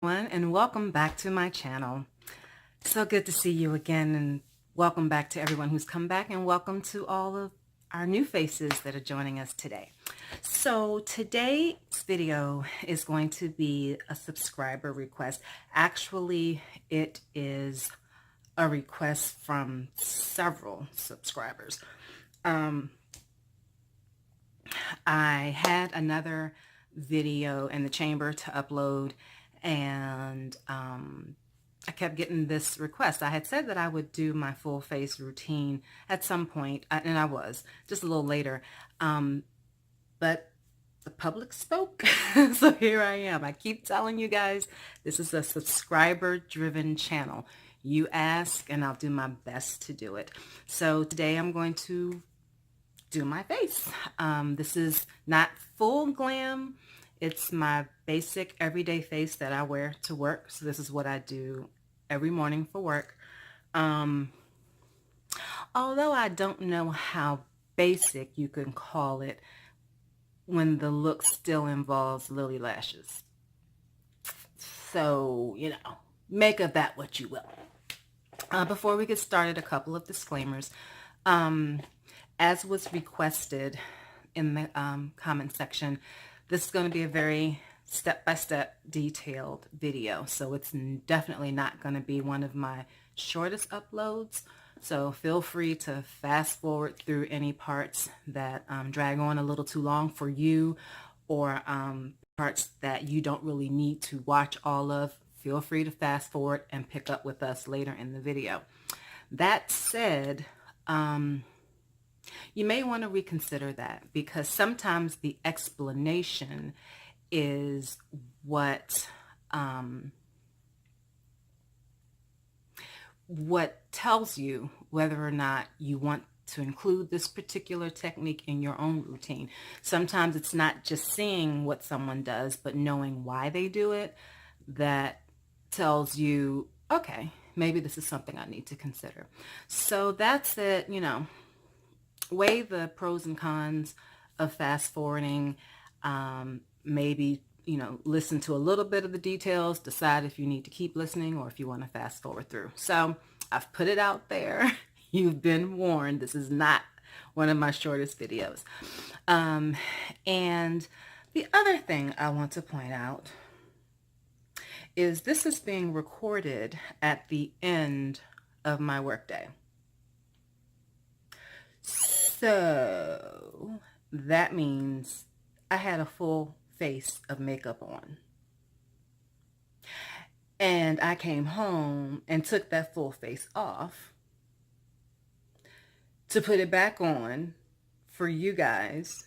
And welcome back to my channel. So good to see you again, and welcome back to everyone who's come back, and welcome to all of our new faces that are joining us today. So today's video is going to be a subscriber request. Actually, it is a request from several subscribers. I had another video in the chamber to upload, and I kept getting this request. I had said that I would do my full face routine at some point, and I was, just a little later, but the public spoke, so here I am. I keep telling you guys, this is a subscriber-driven channel. You ask, and I'll do my best to do it. So today I'm going to do my face. This is not full glam. It's my basic everyday face that I wear to work. So this is what I do every morning for work. Although I don't know how basic you can call it when the look still involves Lilly lashes. So, you know, make of that what you will. Before we get started, a couple of disclaimers. As was requested in the comment section, this is going to be a very step-by-step detailed video. So it's definitely not going to be one of my shortest uploads. So feel free to fast forward through any parts that drag on a little too long for you, or parts that you don't really need to watch all of. Feel free to fast forward and pick up with us later in the video. That said, you may want to reconsider that, because sometimes the explanation is what tells you whether or not you want to include this particular technique in your own routine. Sometimes it's not just seeing what someone does, but knowing why they do it that tells you, okay, maybe this is something I need to consider. So that's it, you know. Weigh the pros and cons of fast forwarding. Maybe, you know, listen to a little bit of the details, decide if you need to keep listening or if you want to fast forward through. So I've put it out there. You've been warned. This is not one of my shortest videos. And the other thing I want to point out is this is being recorded at the end of my workday. So that means I had a full face of makeup on. And I came home and took that full face off to put it back on for you guys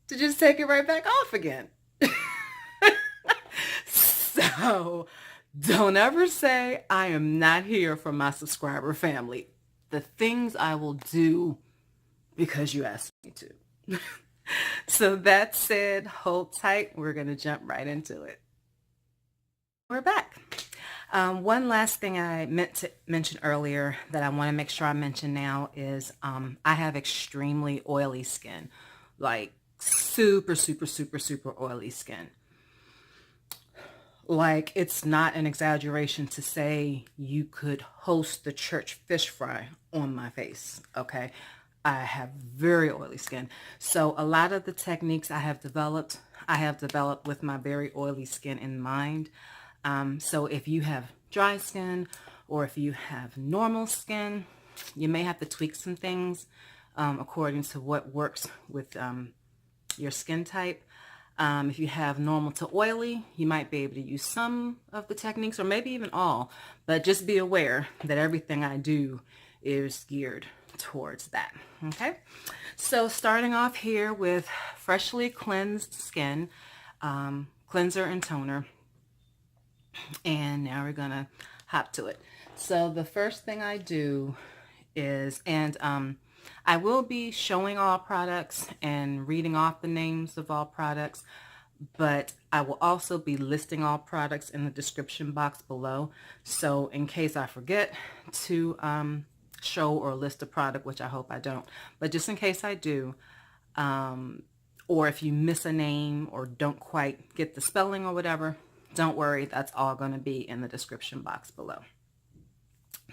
to just take it right back off again. So don't ever say I am not here for my subscriber family. The things I will do because you asked me to. So that said, hold tight. We're going to jump right into it. We're back. One last thing I meant to mention earlier that I want to make sure I mention now is I have extremely oily skin, like super, super, super, super oily skin. Like, it's not an exaggeration to say you could host the church fish fry on my face, okay? I have very oily skin. So a lot of the techniques I have developed with my very oily skin in mind. So if you have dry skin or if you have normal skin, you may have to tweak some things according to what works with your skin type. If you have normal to oily, you might be able to use some of the techniques or maybe even all, but just be aware that everything I do is geared towards that. Okay, so starting off here with freshly cleansed skin, cleanser and toner, and now we're gonna hop to it. So the first thing I do is, I will be showing all products and reading off the names of all products, but I will also be listing all products in the description box below. So in case I forget to show or list a product, which I hope I don't, but just in case I do, or if you miss a name or don't quite get the spelling or whatever, don't worry, that's all going to be in the description box below.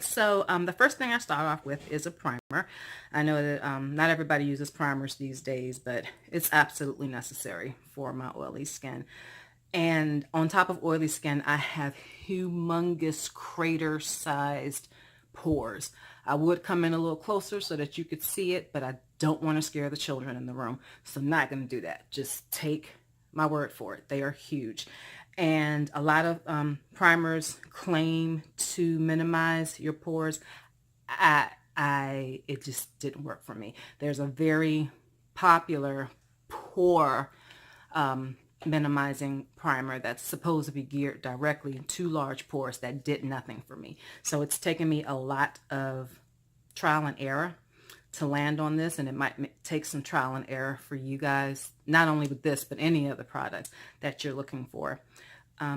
So the first thing I start off with is a primer. I know that not everybody uses primers these days, but it's absolutely necessary for my oily skin. And on top of oily skin, I have humongous crater-sized pores. I would come in a little closer so that you could see it, but I don't want to scare the children in the room, so I'm not going to do that. Just take my word for it. They are huge. And a lot of primers claim to minimize your pores. It just didn't work for me. There's a very popular pore minimizing primer that's supposed to be geared directly to large pores that did nothing for me. So it's taken me a lot of trial and error to land on this, and it might take some trial and error for you guys, not only with this, but any other product that you're looking for.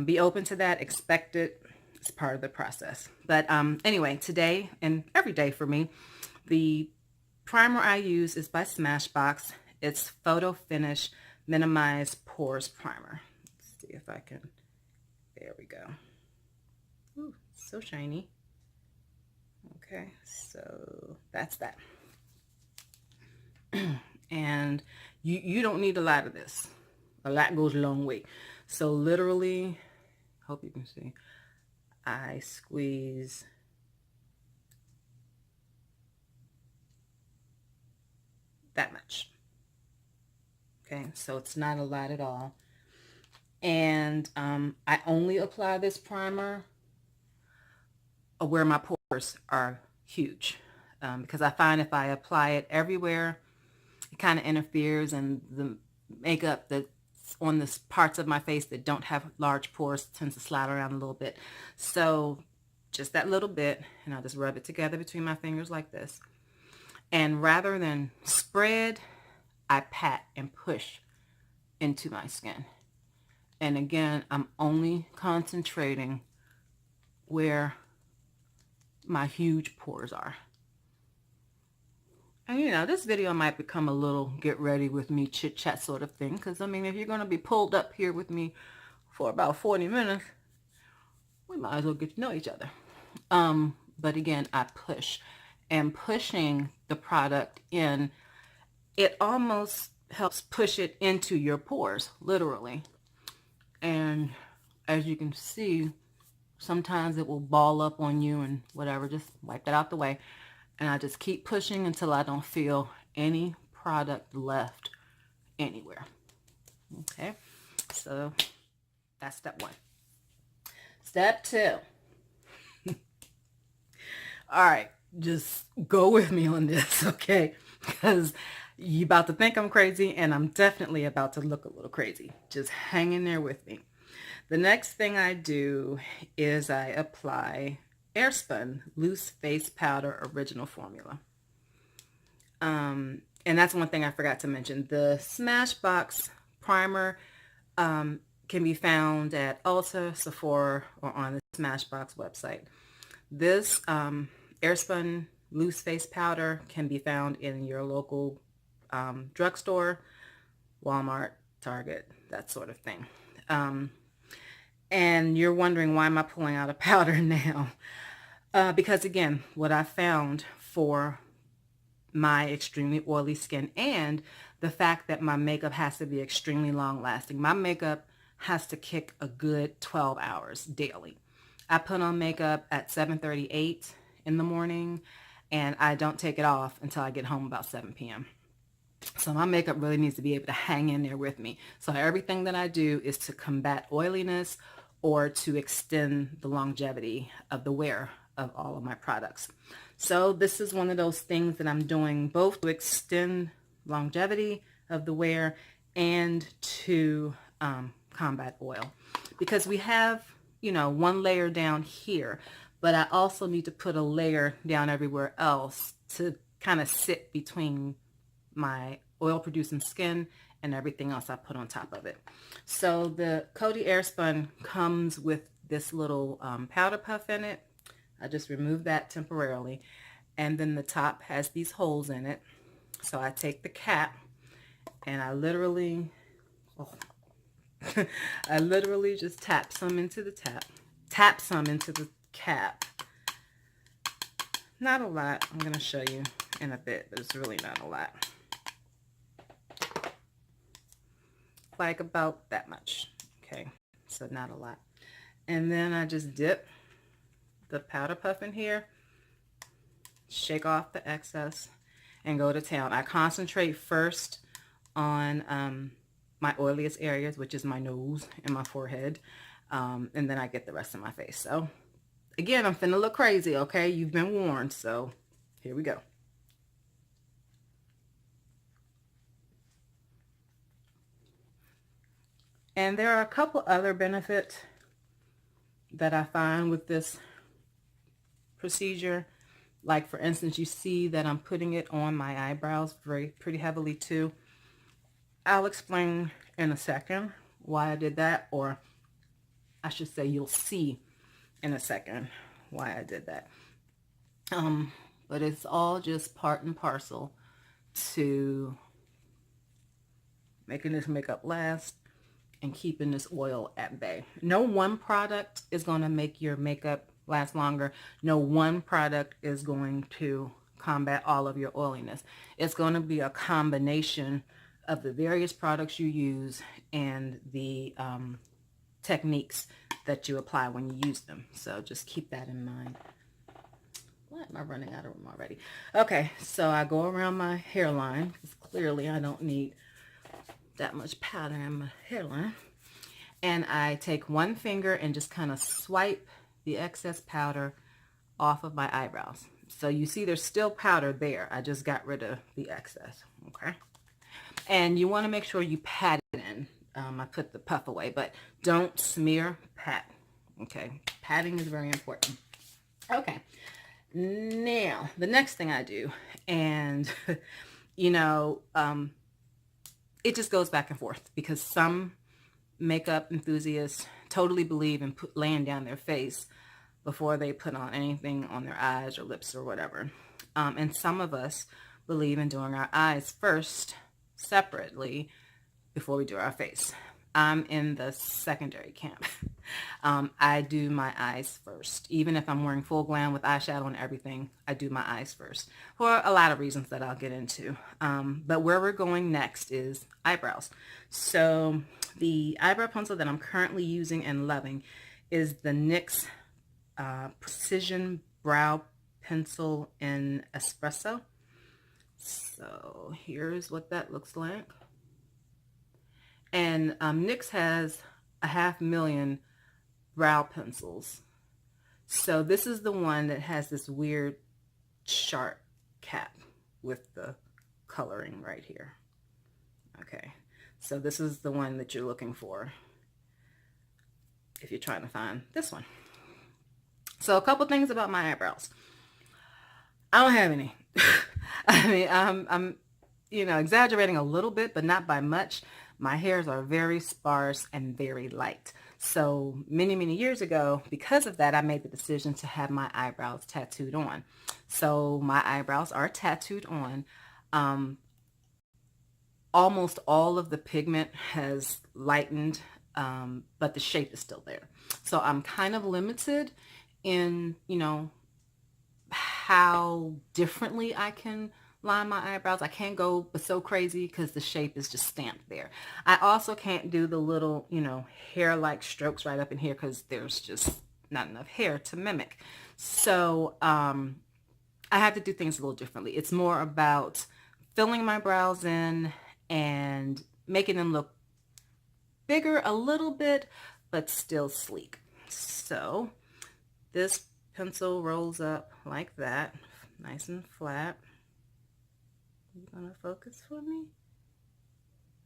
Be open to that, expect it. It's part of the process. But anyway, today and every day for me, the primer I use is by Smashbox. It's Photo Finish Minimize Pores Primer. Let's see if I can, there we go. Ooh, so shiny. Okay, so that's that. And you don't need a lot of this. A lot goes a long way. So literally, hope you can see, I squeeze that much. Okay, so it's not a lot at all. And I only apply this primer where my pores are huge, because I find if I apply it everywhere, it kind of interferes, and the makeup that's on the parts of my face that don't have large pores tends to slide around a little bit. So just that little bit, and I'll just rub it together between my fingers like this. And rather than spread, I pat and push into my skin. And again, I'm only concentrating where my huge pores are. And you know, this video might become a little get ready with me chit chat sort of thing, because I mean, if you're going to be pulled up here with me for about 40 minutes, we might as well get to know each other. But again, I push, and pushing the product in, it almost helps push it into your pores, literally. And as you can see, sometimes it will ball up on you and whatever. Just wipe that out the way. And I just keep pushing until I don't feel any product left anywhere. Okay, so that's step one. Step two. All right, just go with me on this, okay? Because you're about to think I'm crazy, and I'm definitely about to look a little crazy. Just hang in there with me. The next thing I do is I apply Airspun Loose Face Powder Original Formula. And that's one thing I forgot to mention. The Smashbox primer can be found at Ulta, Sephora, or on the Smashbox website. This Airspun Loose Face Powder can be found in your local drugstore, Walmart, Target, that sort of thing. And you're wondering, why am I pulling out a powder now? Because again, what I found for my extremely oily skin, and the fact that my makeup has to be extremely long lasting. My makeup has to kick a good 12 hours daily. I put on makeup at 7:38 in the morning, and I don't take it off until I get home about 7 p.m. So my makeup really needs to be able to hang in there with me. So everything that I do is to combat oiliness or to extend the longevity of the wear of all of my products. So this is one of those things that I'm doing both to extend longevity of the wear and to combat oil. Because we have, you know, one layer down here, but I also need to put a layer down everywhere else to kind of sit between my oil producing skin and everything else I put on top of it. So the Coty Airspun comes with this little powder puff in it. I just removed that temporarily. And then the top has these holes in it. So I take the cap And I literally, oh, I literally just tap some into the tap some into the cap. Not a lot. I'm going to show you in a bit, but it's really not a lot. Like about that much. Okay, so not a lot. And then I just dip the powder puff in here, shake off the excess, and go to town. I concentrate first on my oiliest areas, which is my nose and my forehead, and then I get the rest of my face. So again, I'm finna look crazy, okay? You've been warned, so here we go. And there are a couple other benefits that I find with this procedure. Like, for instance, you see that I'm putting it on my eyebrows pretty heavily too. I'll explain in a second why I did that, or I should say you'll see in a second why I did that. But it's all just part and parcel to making this makeup last and keeping this oil at bay. No one product is going to make your makeup last longer. No one product is going to combat all of your oiliness. It's going to be a combination of the various products you use and the techniques that you apply when you use them. So just keep that in mind. Why am I running out of room already? Okay, so I go around my hairline because clearly I don't need that much powder in my hairline. And I take one finger and just kind of swipe the excess powder off of my eyebrows. So you see there's still powder there. I just got rid of the excess, okay? And you want to make sure you pat it in. I put the puff away, but don't smear, pat, okay? Patting is very important. Okay, now the next thing I do, and you know, it just goes back and forth because some makeup enthusiasts totally believe in laying down their face before they put on anything on their eyes or lips or whatever. And some of us believe in doing our eyes first separately before we do our face. I'm in the secondary camp. I do my eyes first. Even if I'm wearing full glam with eyeshadow and everything, I do my eyes first for a lot of reasons that I'll get into. But where we're going next is eyebrows. So the eyebrow pencil that I'm currently using and loving is the NYX Precision Brow Pencil in Espresso. So here's what that looks like. And NYX has 500,000 brow pencils. So this is the one that has this weird sharp cap with the coloring right here. Okay, so this is the one that you're looking for if you're trying to find this one. So a couple things about my eyebrows. I don't have any. I mean, I'm you know, exaggerating a little bit, but not by much. My hairs are very sparse and very light. So many, many years ago, because of that, I made the decision to have my eyebrows tattooed on. So my eyebrows are tattooed on. Almost all of the pigment has lightened, but the shape is still there. So I'm kind of limited in, you know, how differently I can line my eyebrows. I can't go so crazy because the shape is just stamped there. I also can't do the little, you know, hair-like strokes right up in here because there's just not enough hair to mimic. So I have to do things a little differently. It's more about filling my brows in and making them look bigger a little bit, but still sleek. So this pencil rolls up like that, nice and flat. You gonna focus for me?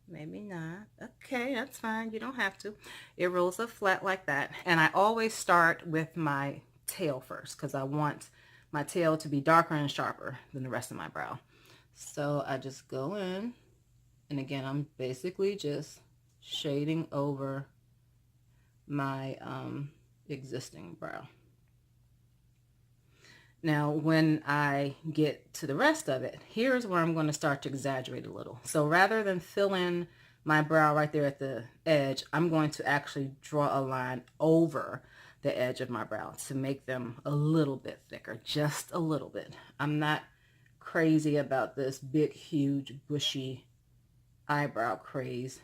Maybe not. Okay, that's fine. You don't have to. It rolls up flat like that. And I always start with my tail first because I want my tail to be darker and sharper than the rest of my brow. So I just go in, and again, I'm basically just shading over my existing brow. Now, when I get to the rest of it, here's where I'm going to start to exaggerate a little. So rather than fill in my brow right there at the edge, I'm going to actually draw a line over the edge of my brow to make them a little bit thicker, just a little bit. I'm not crazy about this big, huge, bushy eyebrow craze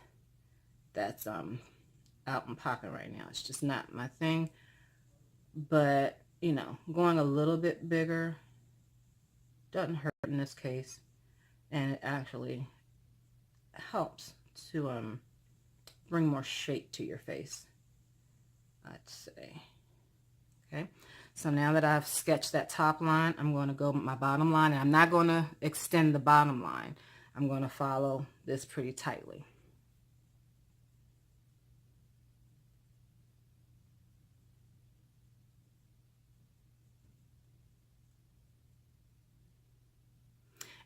that's out and popping right now. It's just not my thing. But, you know, going a little bit bigger doesn't hurt in this case, and it actually helps to bring more shape to your face, I'd say. Okay, so now that I've sketched that top line, I'm going to go with my bottom line, and I'm not going to extend the bottom line. I'm going to follow this pretty tightly.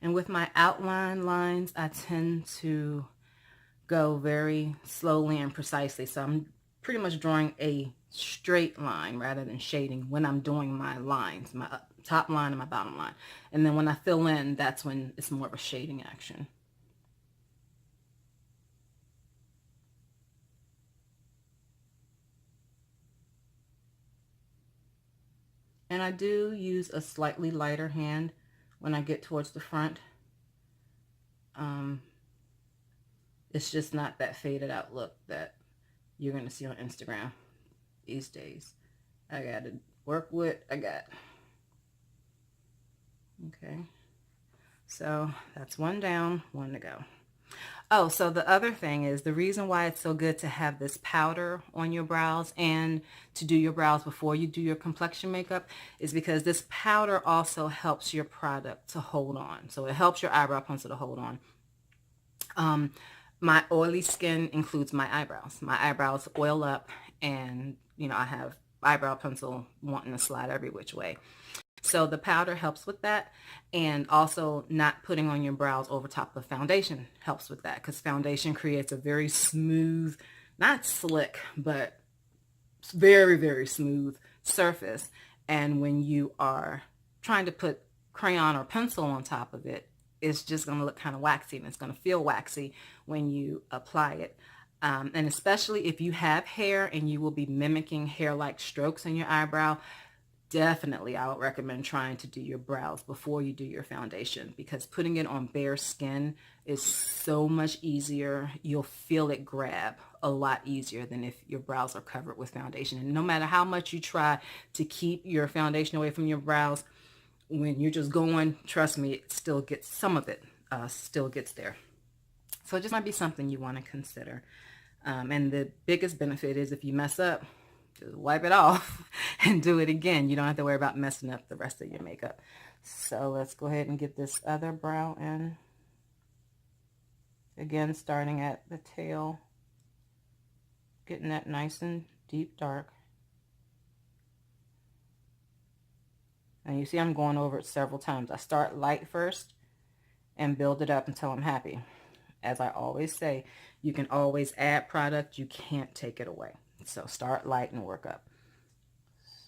And with my outline lines, I tend to go very slowly and precisely. So I'm pretty much drawing a straight line rather than shading when I'm doing my lines, my top line and my bottom line. And then when I fill in, that's when it's more of a shading action. And I do use a slightly lighter hand when I get towards the front. It's just not that faded out look that you're going to see on Instagram these days. I got to work with, okay. So that's one down, one to go. Oh, so the other thing is the reason why it's so good to have this powder on your brows and to do your brows before you do your complexion makeup is because this powder also helps your product to hold on. So it helps your eyebrow pencil to hold on. My oily skin includes my eyebrows. My eyebrows oil up, and you know, I have eyebrow pencil wanting to slide every which way. So the powder helps with that, and also not putting on your brows over top of foundation helps with that, because foundation creates a very smooth, not slick, but very, very smooth surface. And when you are trying to put crayon or pencil on top of it, it's just going to look kind of waxy, and it's going to feel waxy when you apply it. And especially if you have hair and you will be mimicking hair-like strokes in your eyebrow, definitely I would recommend trying to do your brows before you do your foundation, because putting it on bare skin is so much easier. You'll feel it grab a lot easier than if your brows are covered with foundation. And no matter how much you try to keep your foundation away from your brows, when you're just going, trust me, it still gets, some of it still gets there. So it just might be something you want to consider. And the biggest benefit is if you mess up, just wipe it off and do it again. You don't have to worry about messing up the rest of your makeup. So let's go ahead and get this other brow in. Again, starting at the tail, getting that nice and deep dark. And you see I'm going over it several times. I start light first and build it up until I'm happy. As I always say, you can always add product. You can't take it away. So start light and work up.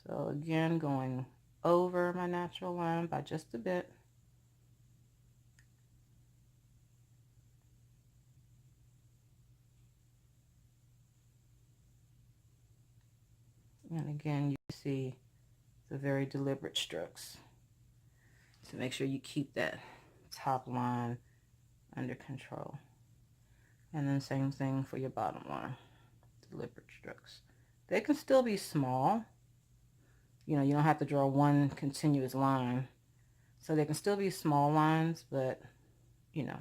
So again, going over my natural line by just a bit. And again, you see the very deliberate strokes. So make sure you keep that top line under control. And then same thing for your bottom line. Deliberate strokes. They can still be small. You know, you don't have to draw one continuous line. So they can still be small lines, but, you know,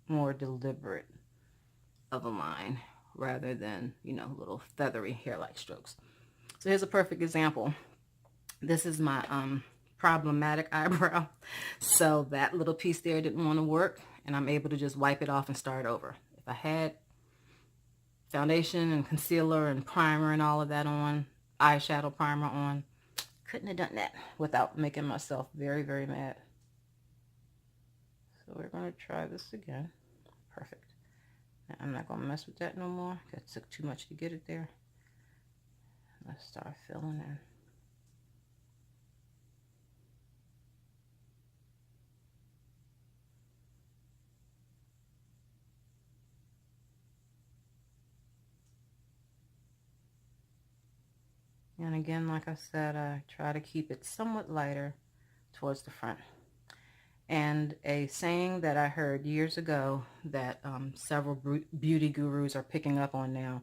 more deliberate of a line rather than, you know, little feathery hair-like strokes. So here's a perfect example. This is my problematic eyebrow. So that little piece there didn't want to work, and I'm able to just wipe it off and start over. If I had foundation and concealer and primer and all of that on, eyeshadow primer on, couldn't have done that without making myself very, very mad. So we're going to try this again. Perfect. Now, I'm not going to mess with that no more. That took too much to get it there. Let's start filling in. And again, like I said, I try to keep it somewhat lighter towards the front. And a saying that I heard years ago that several beauty gurus are picking up on now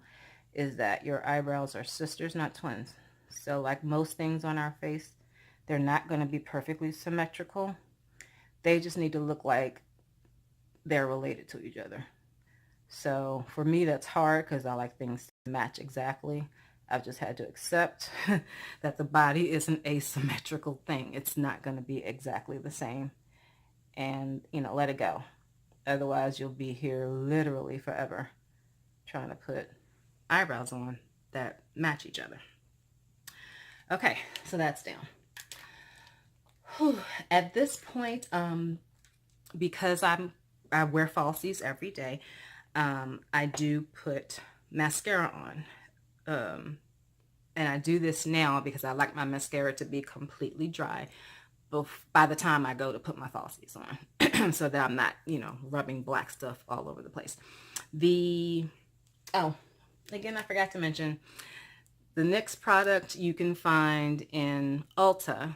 is that your eyebrows are sisters, not twins. So like most things on our face, they're not going to be perfectly symmetrical. They just need to look like they're related to each other. So for me, that's hard because I like things to match exactly. I've just had to accept that the body is an asymmetrical thing. It's not going to be exactly the same. And, you know, let it go. Otherwise, you'll be here literally forever trying to put eyebrows on that match each other. Okay, so that's down. Whew. At this point, because I wear falsies every day, I do put mascara on. And I do this now because I like my mascara to be completely dry by the time I go to put my falsies on so that I'm not, you know, rubbing black stuff all over the place. Oh, again, I forgot to mention the NYX product you can find in Ulta,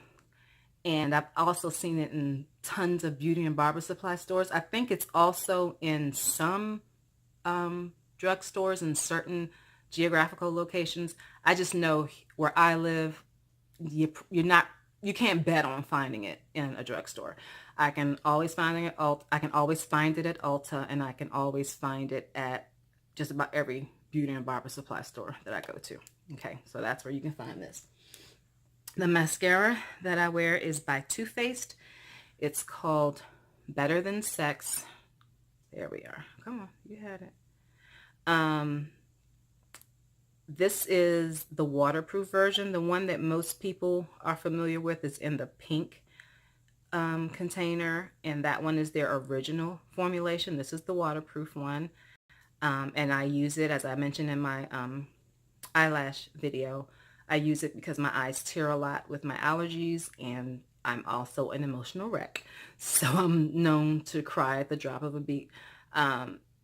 and I've also seen it in tons of beauty and barber supply stores. I think it's also in some drugstores in certain geographical locations. I just know where I live, you can't bet on finding it in a drugstore. I can always find it at Ulta. I can always find it at Ulta, and I can always find it at just about every beauty and barber supply store that I go to. Okay, so that's where you can find this. The mascara that I wear is by Too Faced. It's called Better Than Sex. There we are. Come on, you had it. This is the waterproof version. The one that most people are familiar with is in the pink container, and that one is their original formulation. This is the waterproof one, and I use it, as I mentioned in my eyelash video. I use it because my eyes tear a lot with my allergies, and I'm also an emotional wreck, so I'm known to cry at the drop of a beat.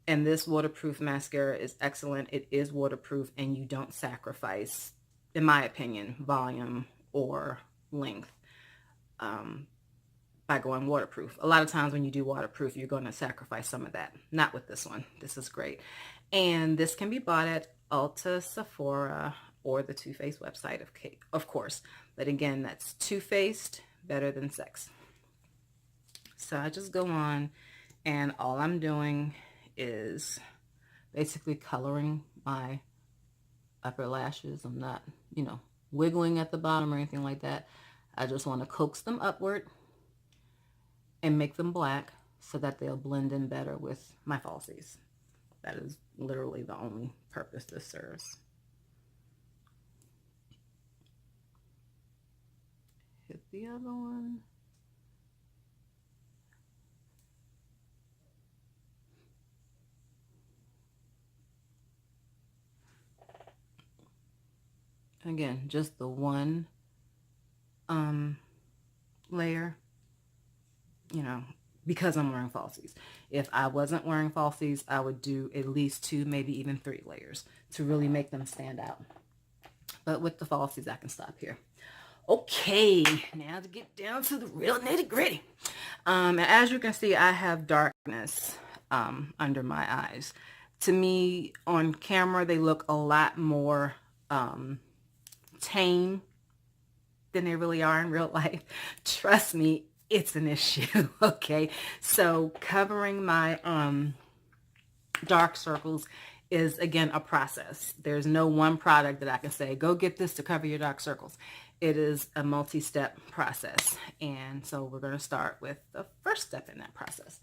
And this waterproof mascara is excellent. It is waterproof, and you don't sacrifice, in my opinion, volume or length by going waterproof. A lot of times when you do waterproof, you're going to sacrifice some of that. Not with this one. This is great. And this can be bought at Ulta, Sephora, or the Too Faced website, of course. But again, that's Too Faced, Better Than Sex. So I just go on, and all I'm doing is basically coloring my upper lashes. I'm not, you know, wiggling at the bottom or anything like that. I just want to coax them upward and make them black so that they'll blend in better with my falsies. That is literally the only purpose this serves. Hit the other one. Again, just the one layer, you know, because I'm wearing falsies. If I wasn't wearing falsies, I would do at least 2, maybe even 3 layers to really make them stand out. But with the falsies, I can stop here. Okay, now to get down to the real nitty gritty. And as you can see, I have darkness under my eyes. To me, on camera, they look a lot more tame than they really are in real life. Trust me, it's an issue. Okay, so covering my dark circles is, again, a process. There's no one product that I can say, go get this to cover your dark circles. It is a multi-step process. And so we're going to start with the first step in that process.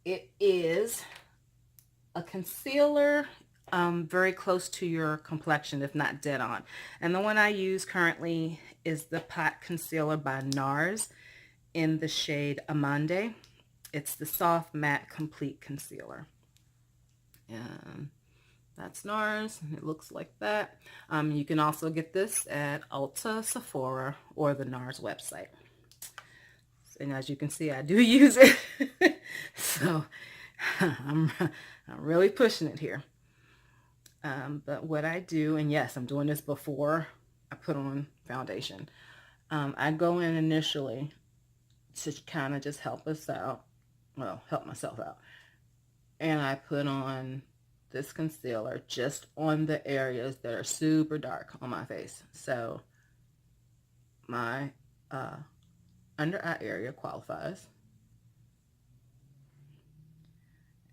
It is a concealer very close to your complexion, if not dead on. And the one I use currently is the Pot Concealer by Nars in the shade Amande. It's the Soft Matte Complete Concealer. And that's Nars. It looks like that. You can also get this at Ulta, Sephora, or the Nars website. And as you can see, I do use it. So I'm really pushing it here. But what I do, and yes, I'm doing this before I put on foundation. I go in initially to kind of just help us out, well, help myself out. And I put on this concealer just on the areas that are super dark on my face. So my under eye area qualifies.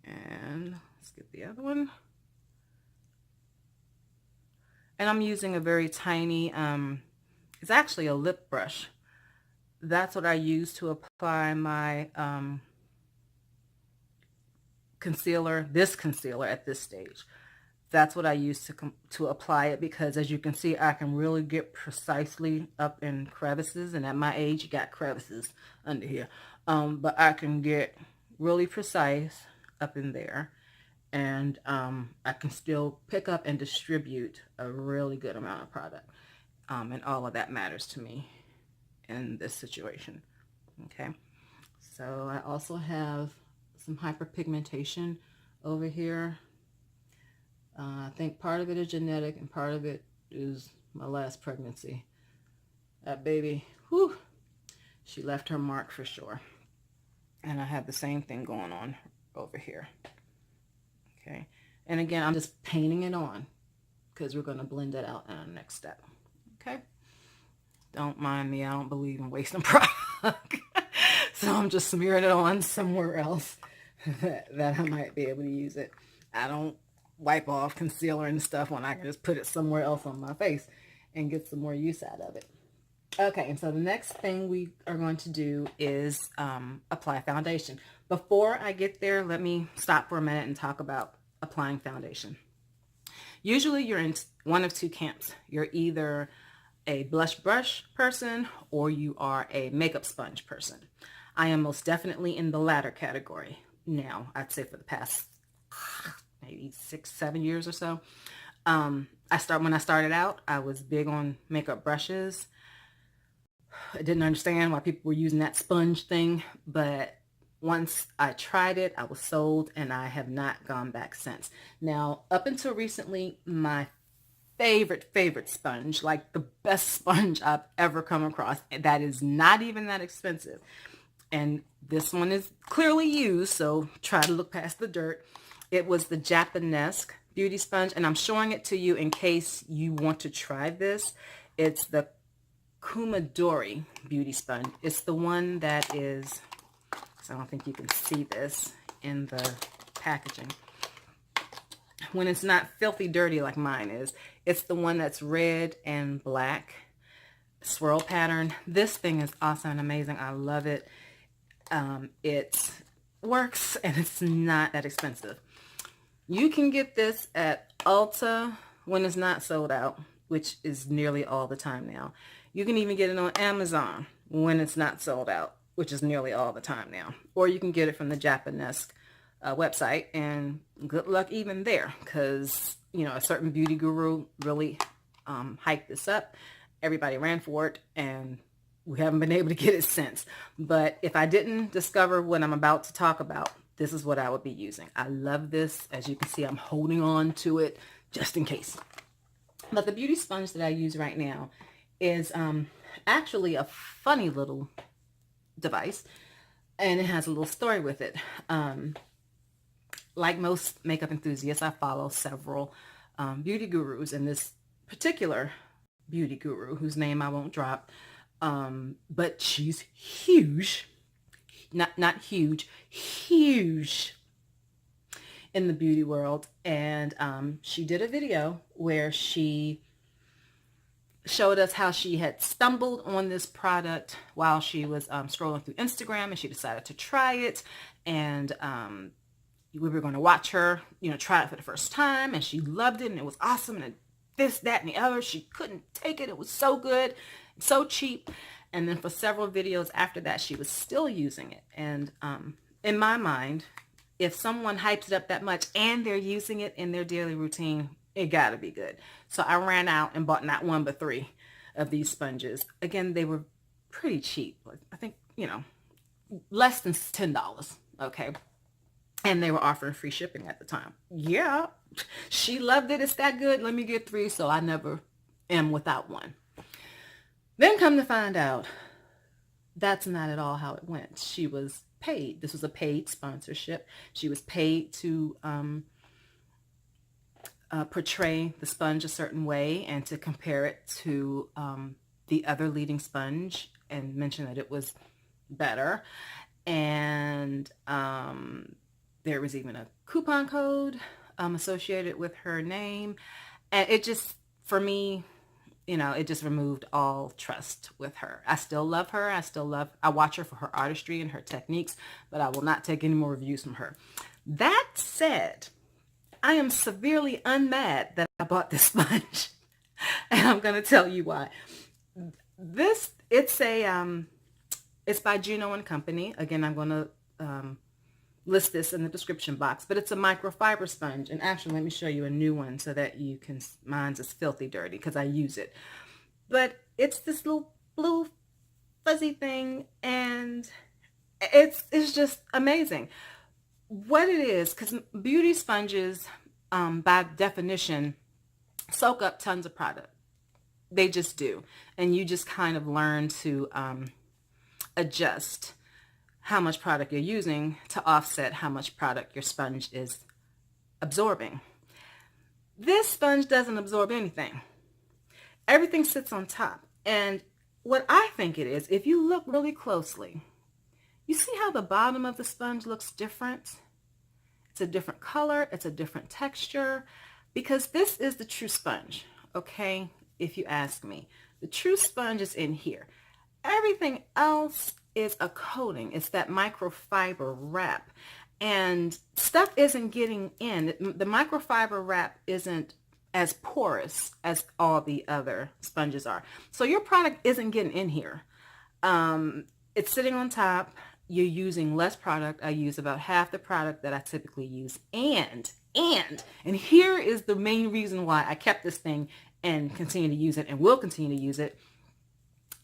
And let's get the other one. And I'm using a very tiny, it's actually a lip brush. That's what I use to apply my concealer, this concealer at this stage. That's what I use to apply it, because as you can see, I can really get precisely up in crevices, and at my age, you got crevices under here. But I can get really precise up in there, and I can still pick up and distribute a really good amount of product. And all of that matters to me in this situation. Okay, so I also have some hyperpigmentation over here. I think part of it is genetic and part of it is my last pregnancy. That baby, whew, she left her mark for sure. And I have the same thing going on over here. Okay, and again, I'm just painting it on because we're going to blend it out in our next step. Okay, don't mind me, I don't believe in wasting product. So I'm just smearing it on somewhere else that I might be able to use it. I don't wipe off concealer and stuff when I can just put it somewhere else on my face and get some more use out of it. Okay, and so the next thing we are going to do is apply foundation. Before I get there, let me stop for a minute and talk about applying foundation. Usually you're in one of two camps. You're either a blush brush person or you are a makeup sponge person. I am most definitely in the latter category now. I'd say for the past maybe 6-7 years or so. When I started out, I was big on makeup brushes. I didn't understand why people were using that sponge thing, but once I tried it, I was sold, and I have not gone back since. Now, up until recently, my favorite sponge, like the best sponge I've ever come across, that is not even that expensive, and this one is clearly used, so try to look past the dirt. It was the Japanesque beauty sponge, and I'm showing it to you in case you want to try this. It's the Kumadori beauty sponge. It's the one that is, so I don't think you can see this in the packaging. When it's not filthy dirty like mine is, it's the one that's red and black swirl pattern. This thing is awesome and amazing. I love it. It works and it's not that expensive. You can get this at Ulta when it's not sold out, which is nearly all the time now. You can even get it on Amazon when it's not sold out, which is nearly all the time now. Or you can get it from the Japanesque website, and good luck even there, because, you know, a certain beauty guru really hyped this up. Everybody ran for it, and we haven't been able to get it since. But if I didn't discover what I'm about to talk about, this is what I would be using. I love this. As you can see, I'm holding on to it just in case. But the beauty sponge that I use right now is actually a funny little device, and it has a little story with it. Like most makeup enthusiasts, I follow several beauty gurus, and this particular beauty guru, whose name I won't drop, but she's huge, not huge, huge in the beauty world. And she did a video where she showed us how she had stumbled on this product while she was scrolling through Instagram, and she decided to try it. And we were going to watch her, you know, try it for the first time, and she loved it, and it was awesome, and this, that, and the other. She couldn't take it. It was so good, so cheap. And then for several videos after that, she was still using it. And in my mind, if someone hypes it up that much and they're using it in their daily routine, it gotta be good. So I ran out and bought not one but 3 of these sponges. Again, they were pretty cheap. I think, you know, less than $10. Okay. And they were offering free shipping at the time. Yeah, she loved it. It's that good. Let me get 3, so I never am without one. Then come to find out, that's not at all how it went. She was paid. This was a paid sponsorship. She was paid to portray the sponge a certain way and to compare it to the other leading sponge and mention that it was better. And there was even a coupon code associated with her name. And it just, for me, it just removed all trust with her. I still love her. I watch her for her artistry and her techniques, but I will not take any more reviews from her. That said, I am severely unmad that I bought this sponge. And I'm going to tell you why. It's by Juno and Company. Again, I'm going to list this in the description box, but it's a microfiber sponge. And actually, let me show you a new one so that you can, mine's is filthy dirty because I use it. But it's this little blue fuzzy thing, and it's just amazing. What it is, because beauty sponges, by definition, soak up tons of product. They just do. And you just kind of learn to adjust how much product you're using to offset how much product your sponge is absorbing. This sponge doesn't absorb anything. Everything sits on top. And what I think it is, if you look really closely, you see how the bottom of the sponge looks different? It's a different color, it's a different texture, because this is the true sponge, okay? If you ask me. The true sponge is in here. Everything else is a coating. It's that microfiber wrap. And stuff isn't getting in. The microfiber wrap isn't as porous as all the other sponges are. So your product isn't getting in here. It's sitting on top. You're using less product. I use about half the product that I typically use. And here is the main reason why I kept this thing and continue to use it and will continue to use it.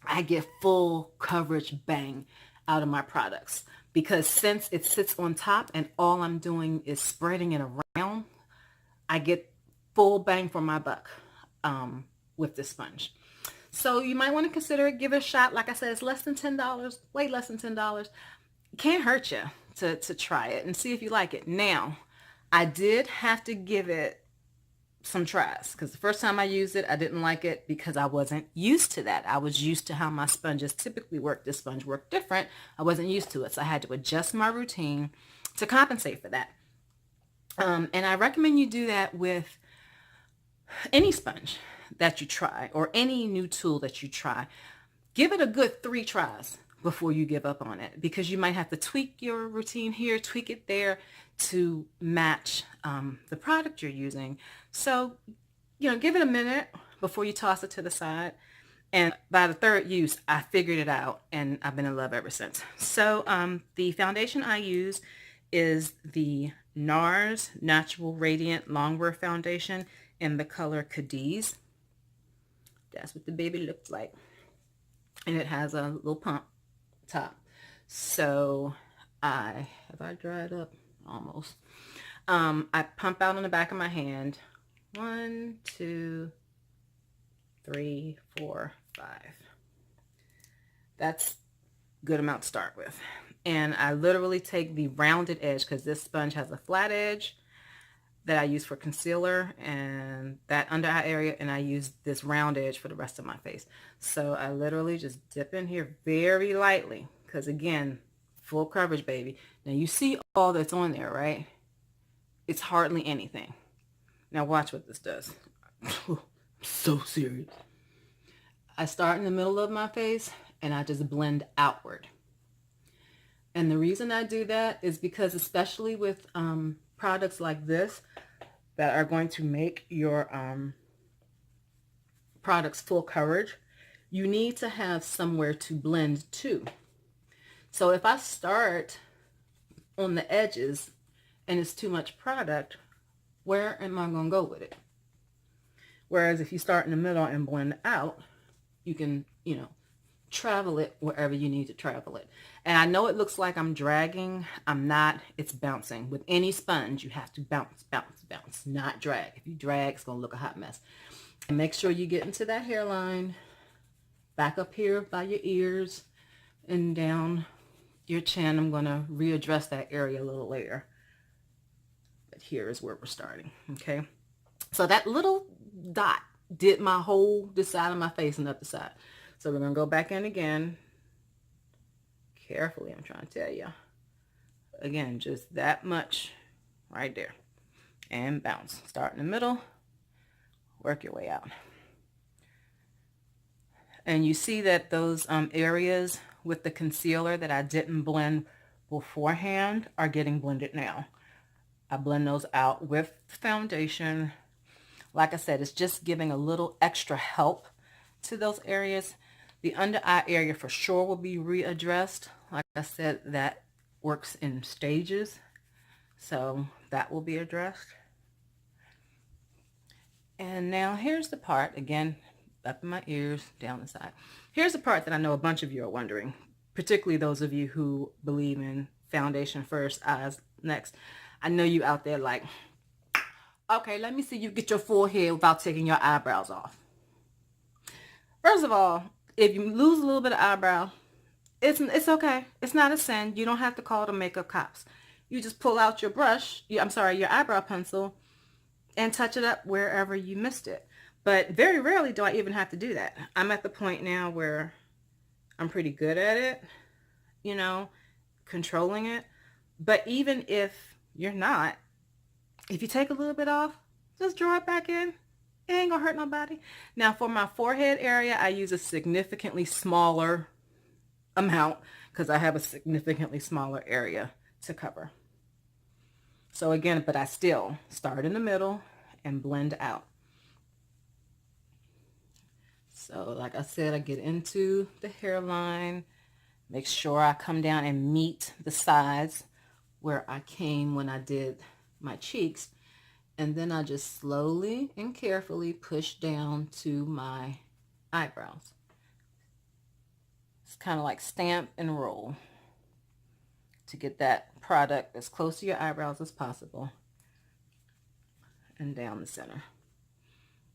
I get full coverage bang out of my products, because since it sits on top and all I'm doing is spreading it around, I get full bang for my buck with this sponge. So you might want to consider it, give it a shot. Like I said, it's less than $10, way less than $10. It can't hurt you to try it and see if you like it. Now, I did have to give it some tries, because the first time I used it, I didn't like it because I wasn't used to that. I was used to how my sponges typically work. This sponge worked different. I wasn't used to it, so I had to adjust my routine to compensate for that. And I recommend you do that with any sponge that you try or any new tool that you try. Give it a good 3 tries before you give up on it, because you might have to tweak your routine here, tweak it there to match the product you're using. So, give it a minute before you toss it to the side. And by the 3rd use, I figured it out, and I've been in love ever since. So the foundation I use is the Nars Natural Radiant Longwear Foundation in the color Cadiz. That's what the baby looks like. And it has a little pump top. So have I dried up? Almost. I pump out on the back of my hand. 1, 2, 3, 4, 5. That's a good amount to start with. And I literally take the rounded edge, because this sponge has a flat edge that I use for concealer and that under eye area, and I use this round edge for the rest of my face. So I literally just dip in here very lightly, because again, full coverage, baby. Now you see all that's on there, right? It's hardly anything. Now watch what this does. I'm so serious. I start in the middle of my face and I just blend outward. And the reason I do that is because, especially with products like this that are going to make your products full coverage, you need to have somewhere to blend to. So if I start on the edges and it's too much product, where am I going to go with it? Whereas if you start in the middle and blend out, you can, travel it wherever you need to travel it. And I know it looks like I'm dragging. I'm not. It's bouncing. With any sponge, you have to bounce, bounce, bounce, not drag. If you drag, it's going to look a hot mess. And make sure you get into that hairline back up here by your ears and down your chin. I'm going to readdress that area a little later. But here is where we're starting, okay? So that little dot did my whole, this side of my face and up the side. So we're going to go back in again. Carefully, I'm trying to tell you. Again, just that much right there. And bounce. Start in the middle. Work your way out. And you see that those areas with the concealer that I didn't blend beforehand are getting blended now. I blend those out with foundation. Like I said, it's just giving a little extra help to those areas. The under eye area for sure will be readdressed. Like I said, that works in stages. So that will be addressed. And now here's the part, again, up in my ears, down the side. Here's the part that I know a bunch of you are wondering, particularly those of you who believe in foundation first, eyes next. I know you out there like, okay, let me see you get your forehead without taking your eyebrows off. First of all, if you lose a little bit of eyebrow, it's okay. It's not a sin. You don't have to call the makeup cops. You just pull out your brush, your eyebrow pencil, and touch it up wherever you missed it. But very rarely do I even have to do that. I'm at the point now where I'm pretty good at it, you know, controlling it. But even if you're not, if you take a little bit off, just draw it back in. It ain't gonna hurt nobody. Now for my forehead area, I use a significantly smaller amount because I have a significantly smaller area to cover. So again, but I still start in the middle and blend out. So like I said, I get into the hairline, make sure I come down and meet the sides where I came when I did my cheeks. And then I just slowly and carefully push down to my eyebrows. It's kind of like stamp and roll to get that product as close to your eyebrows as possible and down the center.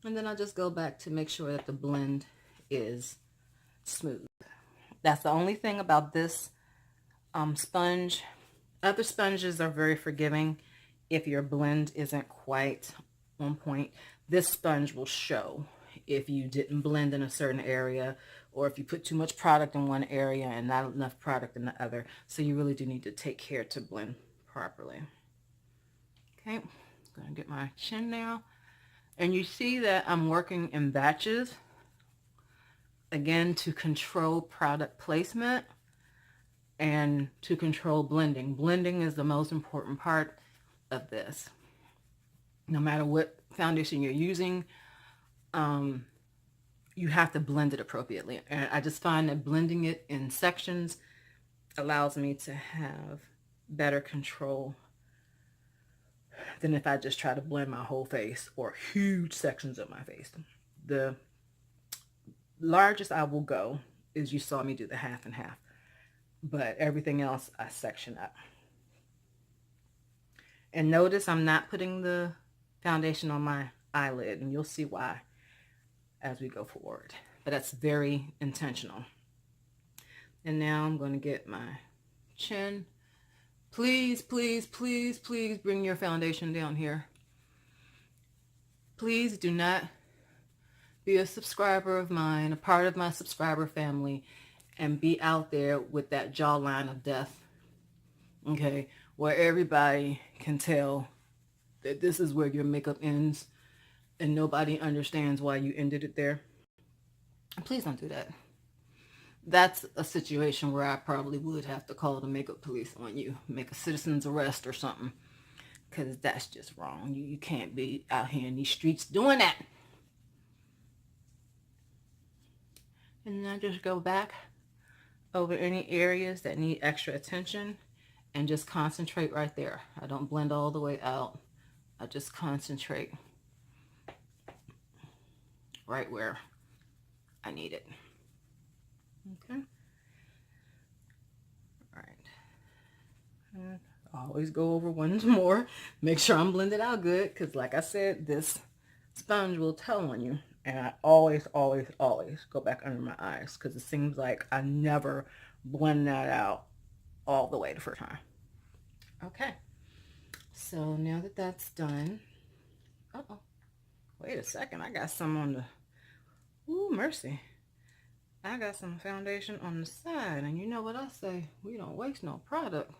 And then I just go back to make sure that the blend is smooth. That's the only thing about this sponge. Other sponges are very forgiving if your blend isn't quite on point. This sponge will show if you didn't blend in a certain area or if you put too much product in one area and not enough product in the other. So you really do need to take care to blend properly. Okay, I'm gonna get my chin now. And you see that I'm working in batches, again, to control product placement and to control blending. Blending is the most important part of this. No matter what foundation you're using, you have to blend it appropriately. And I just find that blending it in sections allows me to have better control than if I just try to blend my whole face or huge sections of my face. The largest I will go is, you saw me do the half and half, but everything else I section up. And notice I'm not putting the foundation on my eyelid, and you'll see why as we go forward. But that's very intentional. And now I'm going to get my chin. Please, please, please, please bring your foundation down here. Please do not be a subscriber of mine, a part of my subscriber family, and be out there with that jawline of death, okay, where everybody can tell that this is where your makeup ends and nobody understands why you ended it there. Please don't do that. That's a situation where I probably would have to call the makeup police on you, make a citizen's arrest or something, because that's just wrong. You can't be out here in these streets doing that. And then I just go back over any areas that need extra attention and just concentrate right there. I don't blend all the way out. I just concentrate right where I need it. Okay. All right. And I always go over once more. Make sure I'm blended out good, because like I said, this sponge will tell on you. And I always, always, always go back under my eyes because it seems like I never blend that out all the way the first time. Okay. So now that that's done, uh-oh, wait a second. I got some on the, ooh, mercy. I got some foundation on the side. And you know what I say? We don't waste no product.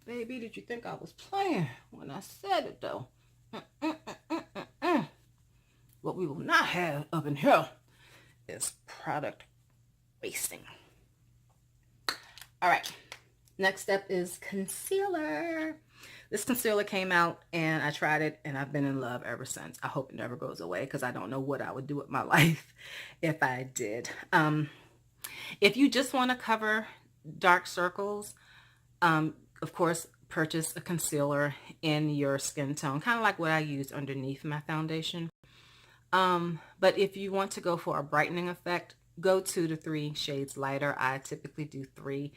Baby, did you think I was playing when I said it, though? What we will not have up in here is product wasting. All right. Next step is concealer. This concealer came out and I tried it and I've been in love ever since. I hope it never goes away because I don't know what I would do with my life if I did. If you just want to cover dark circles, of course, purchase a concealer in your skin tone, kind of like what I used underneath my foundation. But if you want to go for a brightening effect, go 2 to 3 shades lighter. I typically do 3,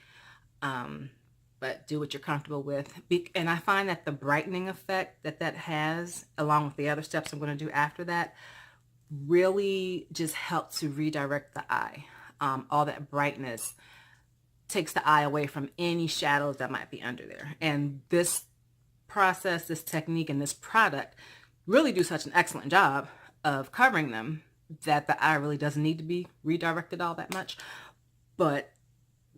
but do what you're comfortable with. And I find that the brightening effect that has, along with the other steps I'm going to do after that, really just helps to redirect the eye. All that brightness takes the eye away from any shadows that might be under there. And this process, this technique, and this product really do such an excellent job of covering them that the eye really doesn't need to be redirected all that much. But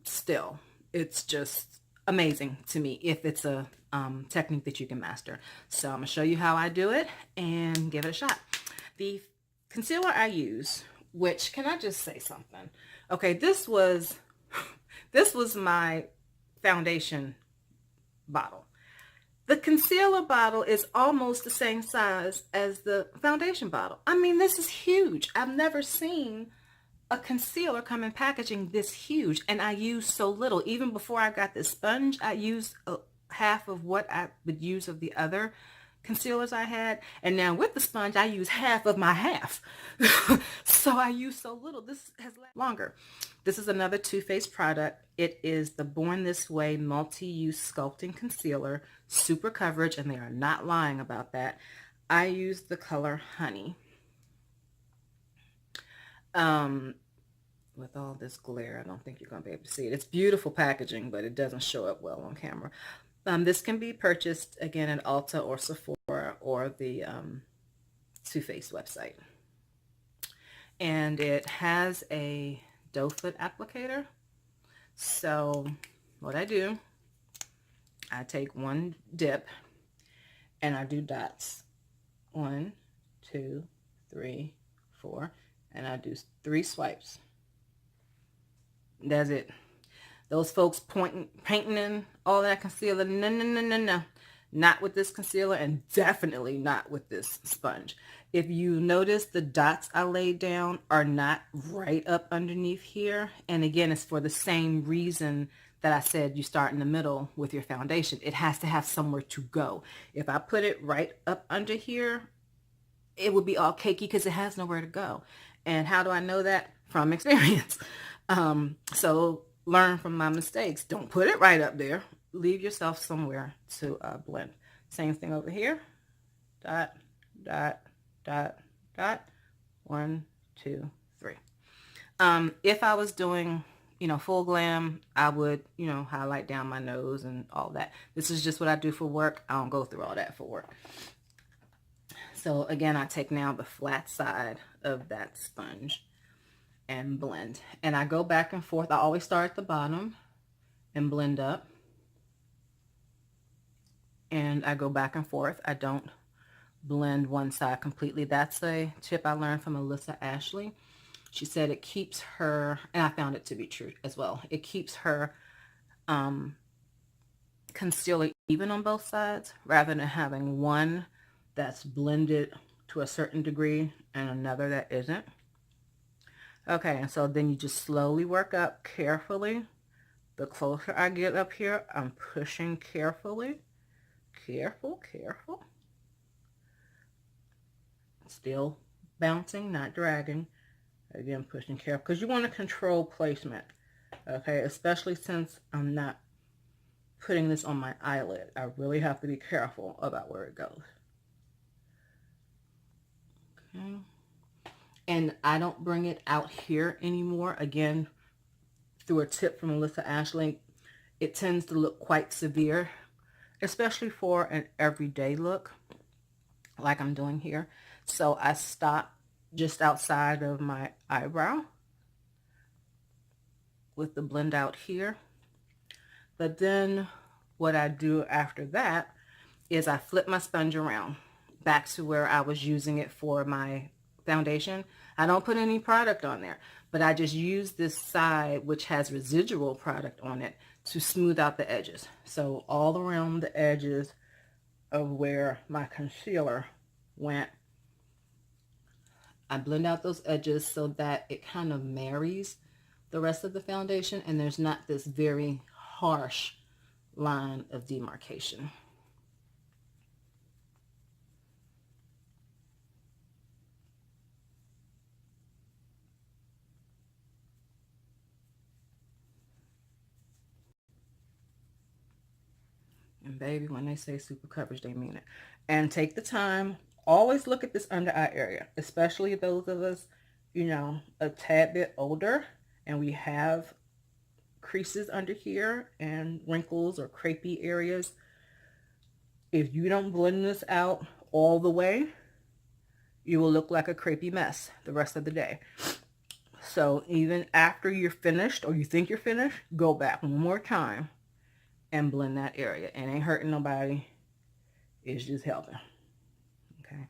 still, it's just amazing to me if it's a technique that you can master. So I'm going to show you how I do it and give it a shot. The concealer I use, which, can I just say something? Okay, this was my foundation bottle. The concealer bottle is almost the same size as the foundation bottle. I mean, this is huge. I've never seen a concealer come in packaging this huge, and I use so little. Even before I got this sponge, I used half of what I would use of the other concealers I had, and now with the sponge I use half of my half. So I use so little. This has longer. This is another Too Faced product. It is the Born This Way multi-use sculpting concealer, super coverage, and they are not lying about that. I use the color Honey. With all this glare, I don't think you're going to be able to see it. It's beautiful packaging, but it doesn't show up well on camera. This can be purchased, again, at Ulta or Sephora or the Too Faced website. And it has a doe foot applicator. So what I do, I take one dip and I do dots. 1, 2, 3, 4, and I do 3 swipes. That's it. Those folks painting in all that concealer, no, no, no, no, no. Not with this concealer, and definitely not with this sponge. If you notice, the dots I laid down are not right up underneath here. And again, it's for the same reason that I said you start in the middle with your foundation. It has to have somewhere to go. If I put it right up under here, it would be all cakey because it has nowhere to go. And how do I know that? From experience. So learn from my mistakes. Don't put it right up there. Leave yourself somewhere to blend. Same thing over here. Dot, dot, dot, dot. 1, 2, 3. If I was doing, full glam, I would, highlight down my nose and all that. This is just what I do for work. I don't go through all that for work. So again, I take now the flat side of that sponge and blend. And I go back and forth. I always start at the bottom and blend up. And I go back and forth. I don't blend one side completely. That's a tip I learned from Alyssa Ashley. She said it keeps her, and I found it to be true as well, it keeps her concealer even on both sides rather than having one that's blended to a certain degree and another that isn't. Okay, and so then you just slowly work up carefully. The closer I get up here, I'm pushing carefully. Careful, careful. Still bouncing, not dragging. Again, pushing careful because you want to control placement. Okay, especially since I'm not putting this on my eyelid. I really have to be careful about where it goes. Okay. And I don't bring it out here anymore. Again, through a tip from Melissa Ashley, it tends to look quite severe, especially for an everyday look like I'm doing here. So I stop just outside of my eyebrow with the blend out here. But then what I do after that is I flip my sponge around back to where I was using it for my foundation. I don't put any product on there, but I just use this side, which has residual product on it, to smooth out the edges. So all around the edges of where my concealer went, I blend out those edges so that it kind of marries the rest of the foundation and there's not this very harsh line of demarcation. And baby, when they say super coverage, they mean it. And take the time. Always look at this under eye area, especially those of us, you know, a tad bit older and we have creases under here and wrinkles or crepey areas. If you don't blend this out all the way, you will look like a crepey mess the rest of the day. So even after you're finished or you think you're finished, go back one more time and blend that area. It ain't hurting nobody. It's just helping. Okay.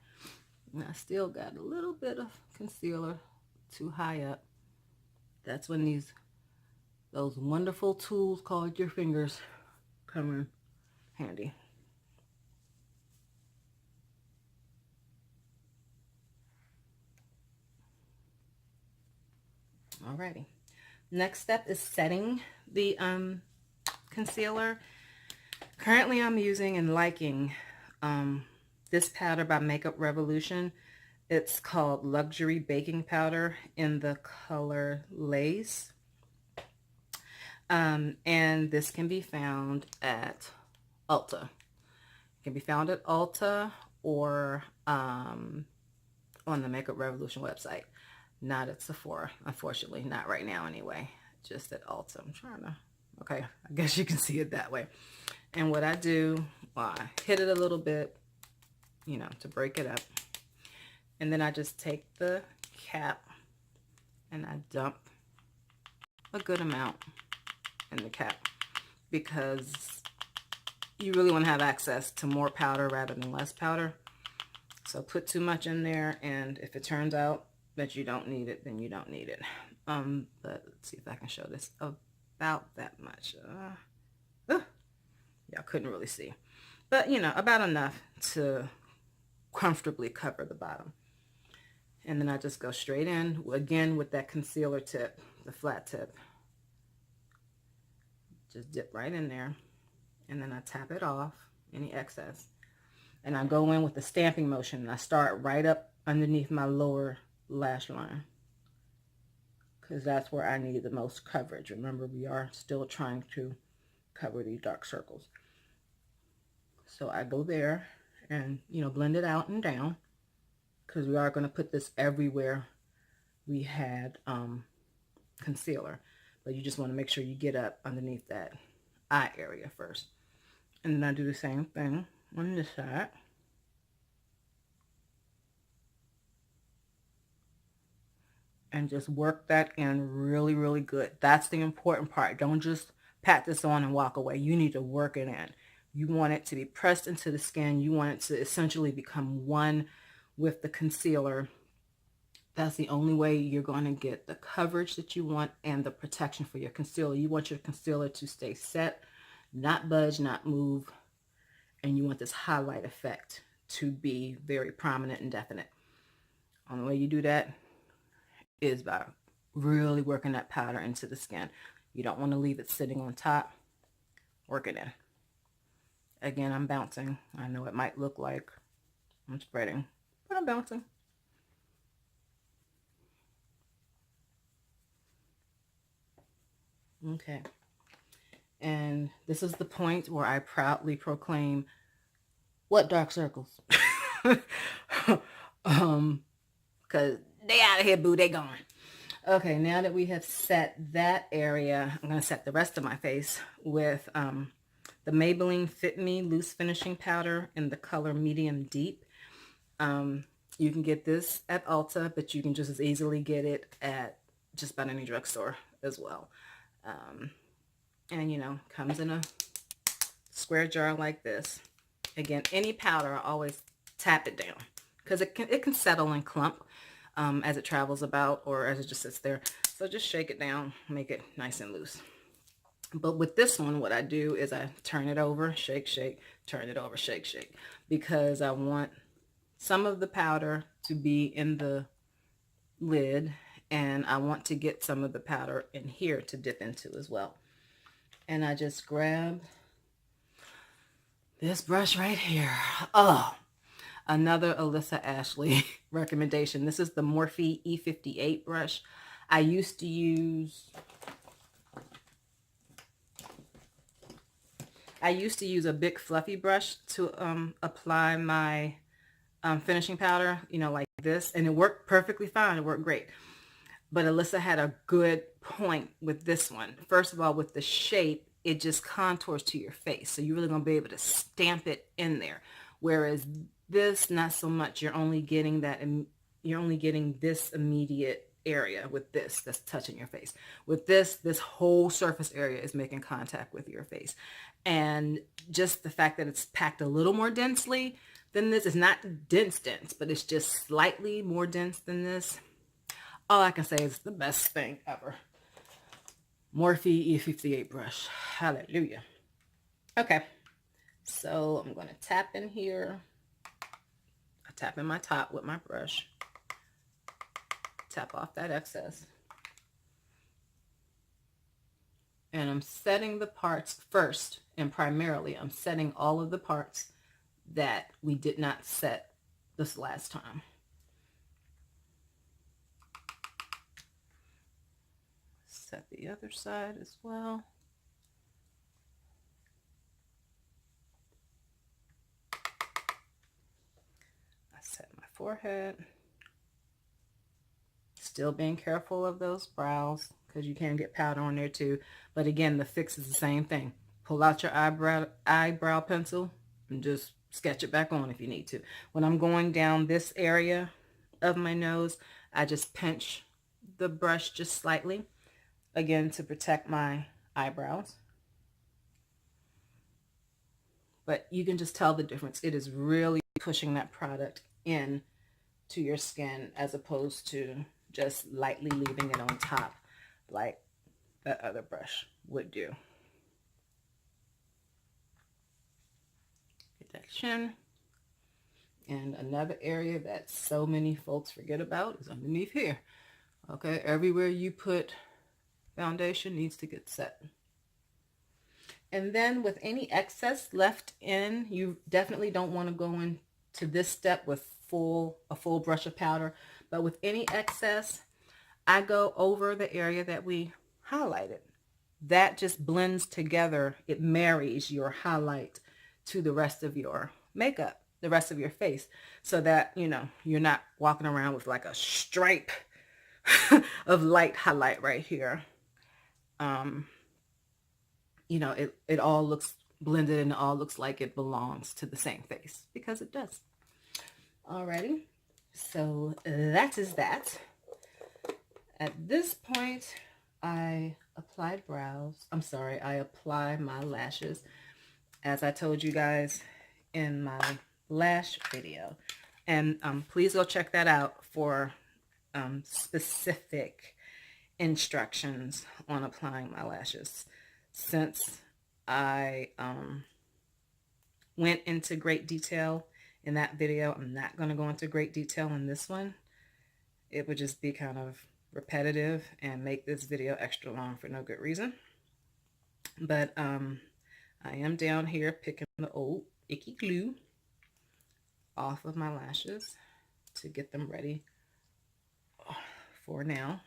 And I still got a little bit of concealer too high up. That's when those wonderful tools called your fingers come in handy. Alrighty. Next step is setting the concealer. Currently I'm using and liking this powder by Makeup Revolution. It's called Luxury Baking Powder in the color Lace. And this can be found at Ulta. It can be found at Ulta or on the Makeup Revolution website. Not at Sephora, unfortunately. Not right now anyway. Just at Ulta. I'm trying to... Okay, I guess you can see it that way. And what I do, well, I hit it a little bit, you know, to break it up. And then I just take the cap and I dump a good amount in the cap because you really want to have access to more powder rather than less powder. So put too much in there, and if it turns out that you don't need it, then you don't need it. But let's see if I can show this about that much. Y'all couldn't really see, but you know, about enough to comfortably cover the bottom. And then I just go straight in again with that concealer tip, the flat tip. Just dip right in there, and then I tap it off any excess, and I go in with the stamping motion, and I start right up underneath my lower lash line because that's where I need the most coverage. Remember, we are still trying to cover these dark circles. So I go there and, you know, blend it out and down because we are going to put this everywhere we had concealer. But you just want to make sure you get up underneath that eye area first. And then I do the same thing on this side. And just work that in really, really good. That's the important part. Don't just pat this on and walk away. You need to work it in. You want it to be pressed into the skin. You want it to essentially become one with the concealer. That's the only way you're going to get the coverage that you want and the protection for your concealer. You want your concealer to stay set, not budge, not move. And you want this highlight effect to be very prominent and definite. The only way you do that is by really working that powder into the skin. You don't want to leave it sitting on top. Work it in. Again, I'm bouncing. I know it might look like I'm spreading, but I'm bouncing. Okay. And this is the point where I proudly proclaim, what dark circles? Because They out of here, boo. They gone. Okay, now that we have set that area, I'm going to set the rest of my face with the Maybelline Fit Me Loose Finishing Powder in the color Medium Deep. You can get this at Ulta, but you can just as easily get it at just about any drugstore as well. And, you know, comes in a square jar like this. Again, any powder, I always tap it down because it can settle and clump as it travels about or as it just sits there. So just shake it down, make it nice and loose. But with this one, what I do is I turn it over, shake, shake, turn it over, shake, shake, because I want some of the powder to be in the lid, and I want to get some of the powder in here to dip into as well. And I just grab this brush right here. Oh, another Alyssa Ashley recommendation. This is the Morphe E58 brush. I used to use a big fluffy brush to apply my finishing powder, you know, like this, and it worked perfectly fine. It worked great. But Alyssa had a good point with this one. First of all, with the shape, it just contours to your face. So you're really going to be able to stamp it in there. Whereas this, not so much. You're only getting that, you're only getting this immediate area with this that's touching your face. With this whole surface area is making contact with your face. And just the fact that it's packed a little more densely than this, is not dense, but it's just slightly more dense than this. All I can say is the best thing ever. Morphe E58 brush. Hallelujah. Okay, so I'm going to tap in here. I tap in my top with my brush. Tap off that excess. And I'm setting the parts first, and primarily I'm setting all of the parts that we did not set this last time. Set the other side as well. I set my forehead. Still being careful of those brows because you can get powder on there too. But again, the fix is the same thing. Pull out your eyebrow pencil and just sketch it back on if you need to. When I'm going down this area of my nose, I just pinch the brush just slightly, again, to protect my eyebrows. But you can just tell the difference. It is really pushing that product in to your skin as opposed to just lightly leaving it on top like that other brush would do. Get that chin. And another area that so many folks forget about is underneath here. Okay, everywhere you put foundation needs to get set. And then with any excess left in, you definitely don't want to go into this step with a full brush of powder. But with any excess, I go over the area that we highlighted. That just blends together. It marries your highlight to the rest of your makeup, the rest of your face, so that, you know, you're not walking around with like a stripe of light highlight right here. You know, it all looks blended and it all looks like it belongs to the same face, because it does. Alrighty, so that is that. At this point, I apply my lashes, as I told you guys in my lash video. And please go check that out for specific instructions on applying my lashes. Since I went into great detail in that video, I'm not going to go into great detail in this one. It would just be kind of repetitive and make this video extra long for no good reason. But I am down here picking the old icky glue off of my lashes to get them ready for now.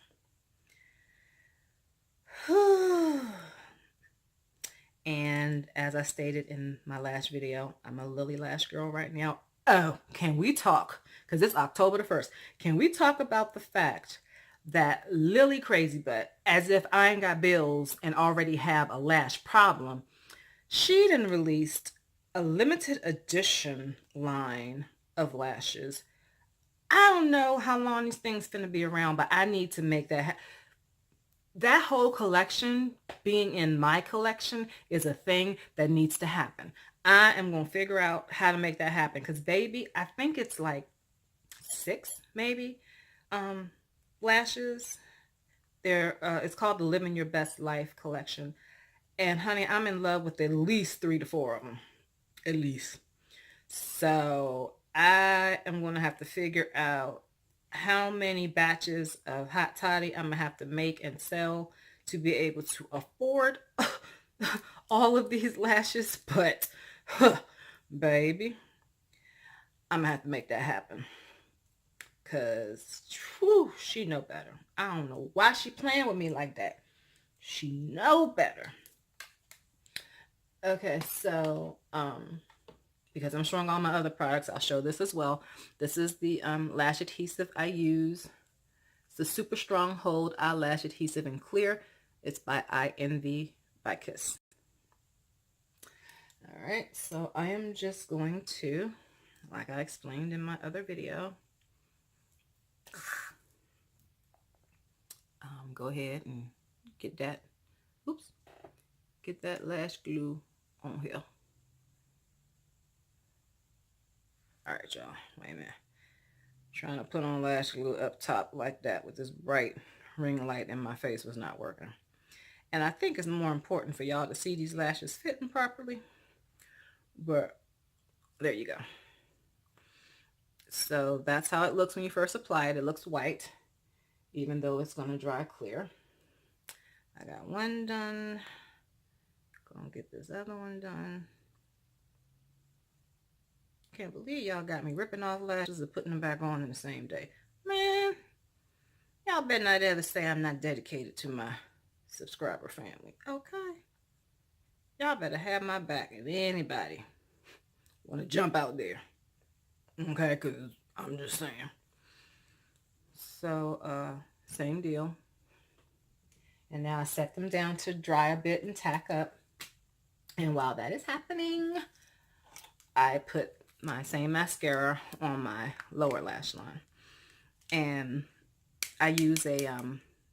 And as I stated in my last video, I'm a Lilly lash girl right now. Oh, can we talk? Because it's October the 1st. Can we talk about the fact that Lilly Crazy Butt, as if I ain't got bills and already have a lash problem, she done released a limited edition line of lashes. I don't know how long these things finna be around, but I need to make that whole collection being in my collection is a thing that needs to happen. I am going to figure out how to make that happen because, baby, I think it's like 6 maybe lashes. It's called the Living Your Best Life collection. And honey, I'm in love with at least 3 to 4 of them. At least. So I am going to have to figure out how many batches of hot toddy I'm going to have to make and sell to be able to afford all of these lashes. But, baby, I'm going to have to make that happen. Because, she know better. I don't know why she playing with me like that. She know better. Okay, so, because I'm showing all my other products, I'll show this as well. This is the lash adhesive I use. It's the Super Strong Hold Eyelash Adhesive in Clear. It's by I Envy by Kiss. All right, so I am just going to, like I explained in my other video, go ahead and get that lash glue on here. All right, y'all, wait a minute. Trying to put on lash glue up top like that with this bright ring light in my face was not working. And I think it's more important for y'all to see these lashes fitting properly. But there you go. So that's how it looks when you first apply it. It looks white, even though it's going to dry clear. I got one done. Gonna get this other one done. Can't believe y'all got me ripping off lashes and putting them back on in the same day. Man, y'all better not ever say I'm not dedicated to my subscriber family. Okay? Y'all better have my back if anybody want to jump out there. Okay? Because I'm just saying. So, same deal. And now I set them down to dry a bit and tack up. And while that is happening, I put my same mascara on my lower lash line. And I use a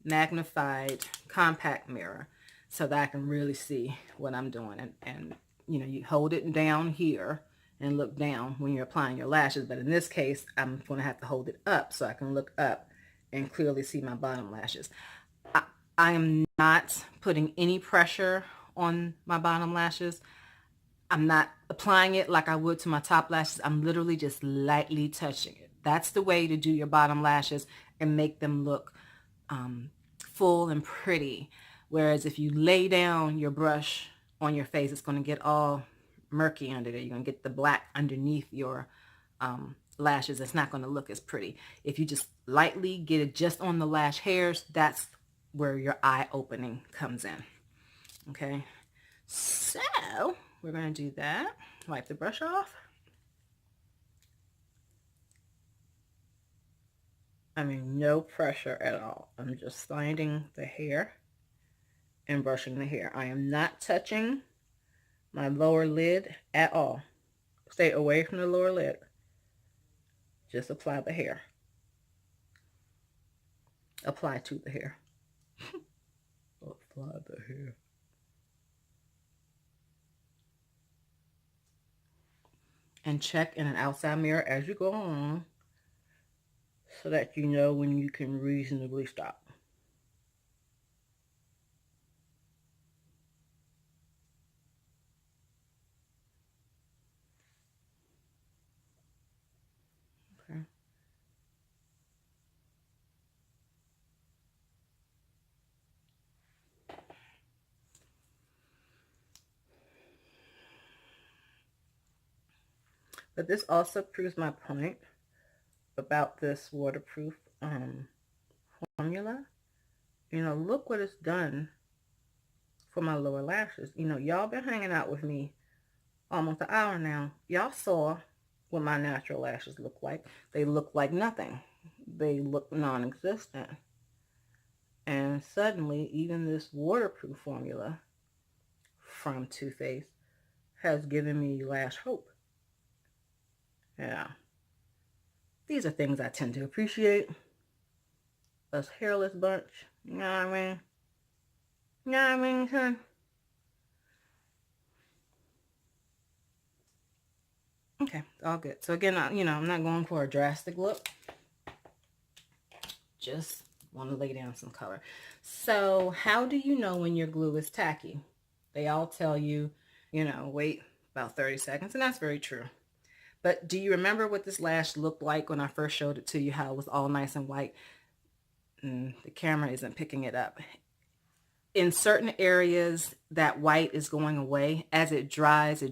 magnified compact mirror so that I can really see what I'm doing. And you know, you hold it down here and look down when you're applying your lashes. But in this case, I'm going to have to hold it up so I can look up and clearly see my bottom lashes. I am not putting any pressure on my bottom lashes. I'm not applying it like I would to my top lashes. I'm literally just lightly touching it. That's the way to do your bottom lashes and make them look full and pretty. Whereas if you lay down your brush on your face, it's going to get all murky under there. You're going to get the black underneath your lashes. It's not going to look as pretty. If you just lightly get it just on the lash hairs, that's where your eye opening comes in. Okay, so we're going to do that. Wipe the brush off. I mean, no pressure at all. I'm just sliding the hair and brushing the hair. I am not touching my lower lid at all. Stay away from the lower lid. Just apply the hair. Apply to the hair. Apply the hair. And check in an outside mirror as you go along so that you know when you can reasonably stop. Okay. But this also proves my point about this waterproof formula. You know, look what it's done for my lower lashes. You know, y'all been hanging out with me almost an hour now. Y'all saw what my natural lashes look like. They look like nothing. They look non-existent. And suddenly, even this waterproof formula from Too Faced has given me lash hope. Yeah. These are things I tend to appreciate. Us hairless bunch. You know what I mean? You know what I mean, son? Okay, all good. So again, I'm not going for a drastic look. Just want to lay down some color. So how do you know when your glue is tacky? They all tell you, wait about 30 seconds, and that's very true. But do you remember what this lash looked like when I first showed it to you, how it was all nice and white? The camera isn't picking it up. In certain areas, that white is going away. As it dries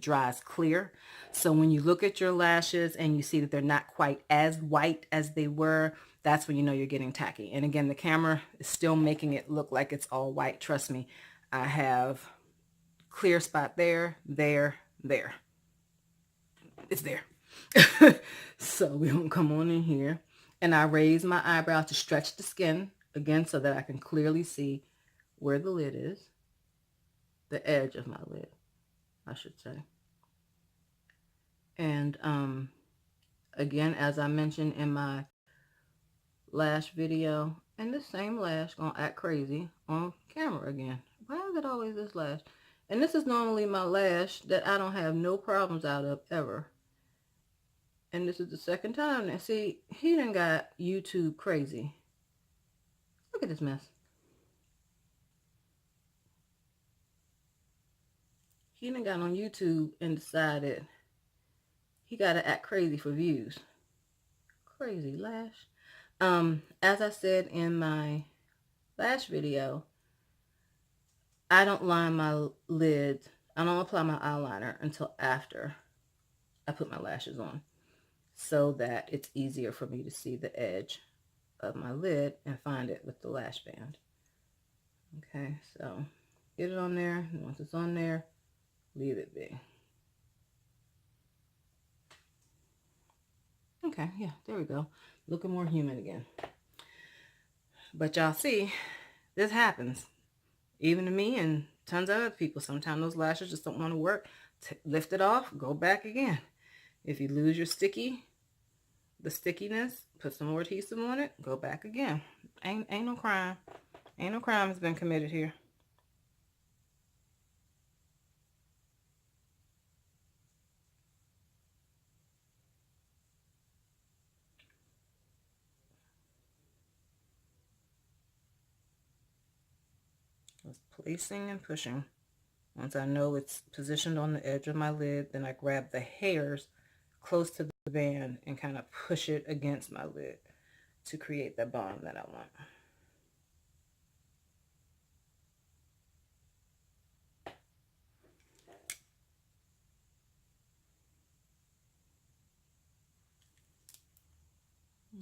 clear. So when you look at your lashes and you see that they're not quite as white as they were, that's when you know you're getting tacky. And again, the camera is still making it look like it's all white. Trust me, I have clear spot there, there, there. It's there. So we're going to come on in here. And I raise my eyebrow to stretch the skin, again, so that I can clearly see where the lid is. The edge of my lid, I should say. And again, as I mentioned in my lash video, and this same lash gonna act crazy on camera again. Why is it always this lash? And this is normally my lash that I don't have no problems out of ever. And this is the second time. And see, he done got YouTube crazy. Look at this mess. He done got on YouTube and decided he gotta act crazy for views. Crazy lash. As I said in my lash video, I don't line my lids. I don't apply my eyeliner until after I put my lashes on, so that it's easier for me to see the edge of my lid and find it with the lash band. Okay, so get it on there. And once it's on there, leave it be. Okay, yeah, there we go. Looking more human again. But y'all see, this happens. Even to me and tons of other people. Sometimes those lashes just don't want to work. Lift it off, go back again. If you lose your the stickiness, put some more adhesive on it, go back again. Ain't no crime. Ain't no crime has been committed here. Just placing and pushing. Once I know it's positioned on the edge of my lid, then I grab the hairs close to the band and kind of push it against my lid to create the bond that I want.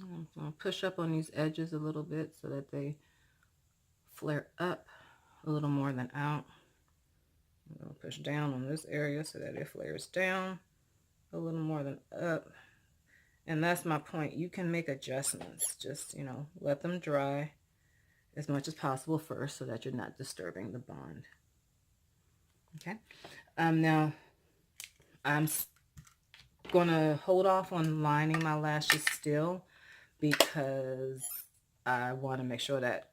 I'm going to push up on these edges a little bit so that they flare up a little more than out. I'm going to push down on this area so that it flares down a little more than up. And that's my point. You can make adjustments. Just, let them dry as much as possible first so that you're not disturbing the bond. Okay. Now, I'm going to hold off on lining my lashes still because I want to make sure that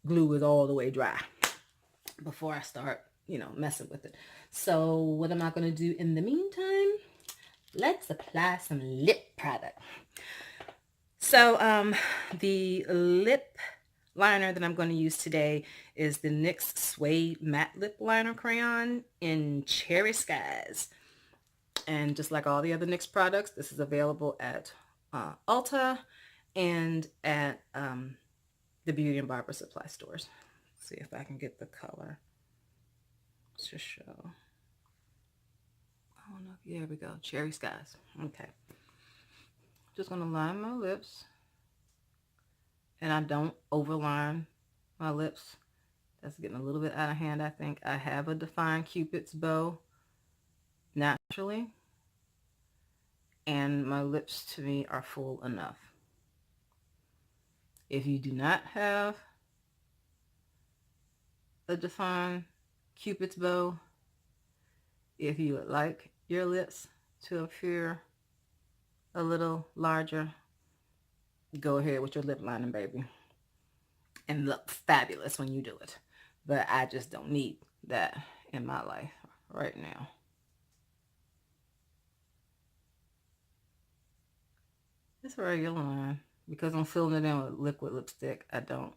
glue is all the way dry before I start, messing with it. So what am I going to do in the meantime? Let's apply some lip product. So the lip liner that I'm going to use today is the NYX Suede Matte Lip Liner Crayon in Cherry Skies. And just like all the other NYX products, this is available at Ulta and at the Beauty and Barber Supply stores. Let's see if I can get the color to show. Oh no, there we go. Cherry Skies. Okay. Just going to line my lips. And I don't overline my lips. That's getting a little bit out of hand, I think. I have a defined Cupid's bow naturally. and my lips to me are full enough. If you do not have a defined Cupid's bow, if you would like your lips to appear a little larger, go ahead with your lip lining, baby, and look fabulous when you do it. But I just don't need that in my life right now. It's a regular line. Because I'm filling it in with liquid lipstick, I don't,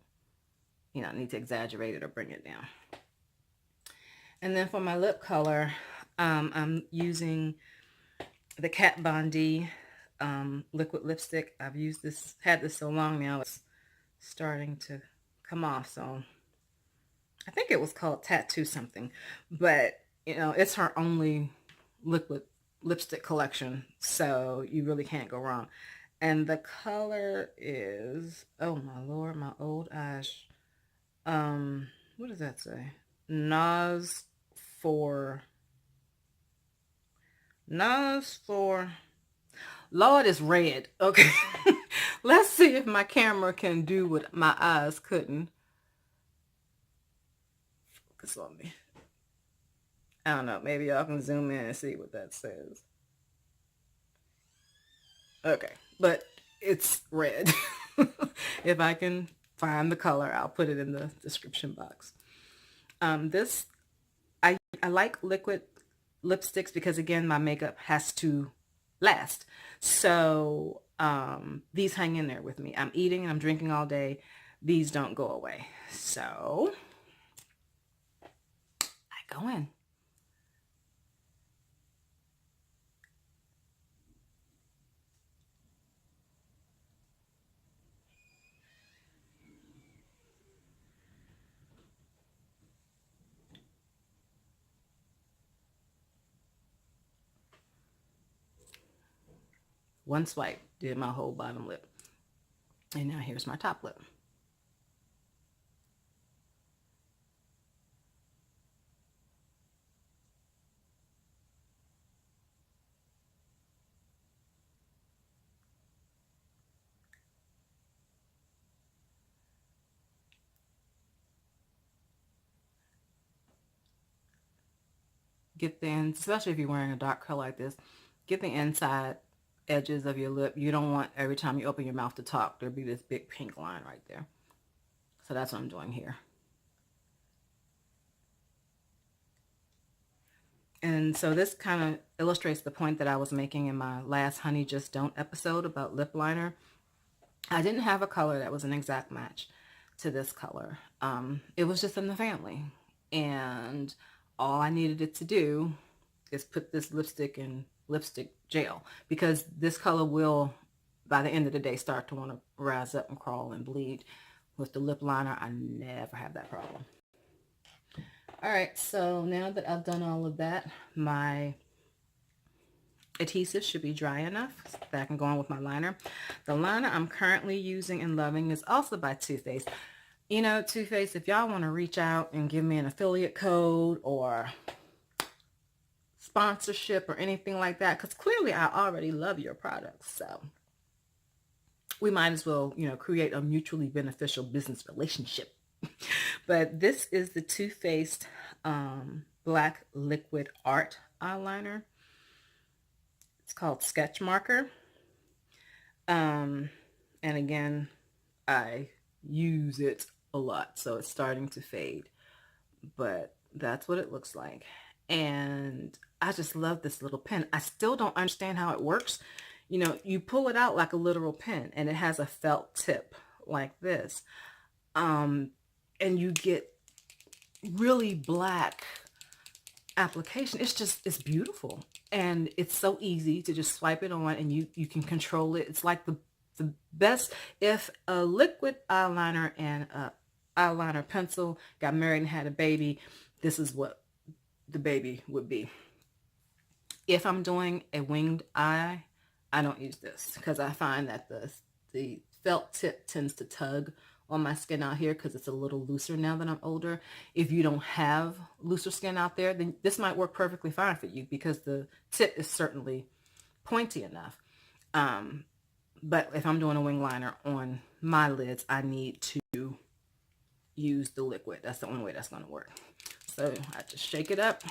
need to exaggerate it or bring it down. And then for my lip color, I'm using the Kat Von D liquid lipstick. I've had this so long now, it's starting to come off. So I think it was called Tattoo something, but it's her only liquid lipstick collection, so you really can't go wrong. And the color is, oh my Lord, my old eyes. What does that say? Nahz for Lord, is red. Okay. Let's see if my camera can do what my eyes couldn't. Focus on me. I don't know. Maybe y'all can zoom in and see what that says. Okay, but it's red. If I can find the color, I'll put it in the description box. I like liquid lipsticks because, again, my makeup has to last. So these hang in there with me. I'm eating and I'm drinking all day. These don't go away. So I go in. One swipe did my whole bottom lip. And now here's my top lip. Get the ends, especially if you're wearing a dark color like this, get the inside edges of your lip. You don't want every time you open your mouth to talk, there'll be this big pink line right there. So that's what I'm doing here. And so this kind of illustrates the point that I was making in my last Honey Just Don't episode about lip liner. I didn't have a color that was an exact match to this color. It was just in the family. And all I needed it to do is put this lipstick in lipstick gel, because this color will, by the end of the day, start to want to rise up and crawl and bleed. With the lip liner, I never have that problem. All right, so now that I've done all of that, my adhesive should be dry enough that I can go on with my liner. The liner I'm currently using and loving is also by Too Faced. Too Faced, if y'all want to reach out and give me an affiliate code or sponsorship or anything like that, because clearly I already love your products, so we might as well, create a mutually beneficial business relationship. But this is the Too Faced Black Liquid Art Eyeliner. It's called Sketch Marker. And again, I use it a lot, so it's starting to fade. But that's what it looks like. And I just love this little pen. I still don't understand how it works. You pull it out like a literal pen, and it has a felt tip like this. And you get really black application. It's beautiful. And it's so easy to just swipe it on, and you can control it. It's like the best. If a liquid eyeliner and a eyeliner pencil got married and had a baby, this is what the baby would be. If I'm doing a winged eye, I don't use this because I find that the felt tip tends to tug on my skin out here because it's a little looser now that I'm older. If you don't have looser skin out there, then this might work perfectly fine for you because the tip is certainly pointy enough. But if I'm doing a wing liner on my lids, I need to use the liquid. That's the only way that's going to work. So I just shake it up,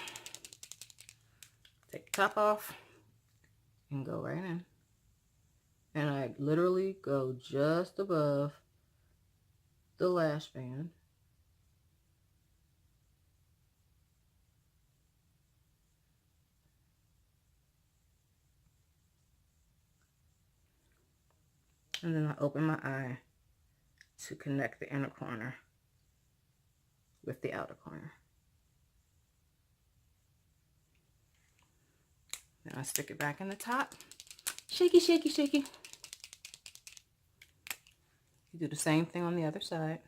take the top off, and go right in. And I literally go just above the lash band. And then I open my eye to connect the inner corner with the outer corner. Then I stick it back in the top. Shaky, shaky, shaky. You do the same thing on the other side.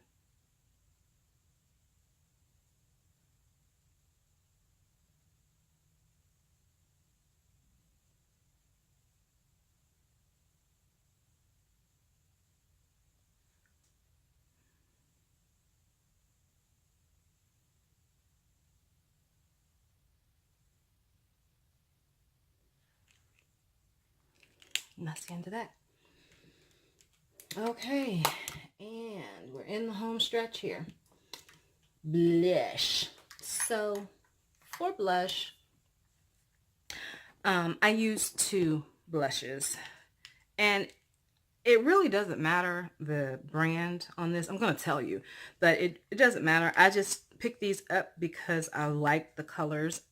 And that's the end of that. Okay, and we're in the home stretch here. Blush. So for blush, I use 2 blushes, and it really doesn't matter the brand on this. I'm going to tell you, but it doesn't matter. I just picked these up because I like the colors.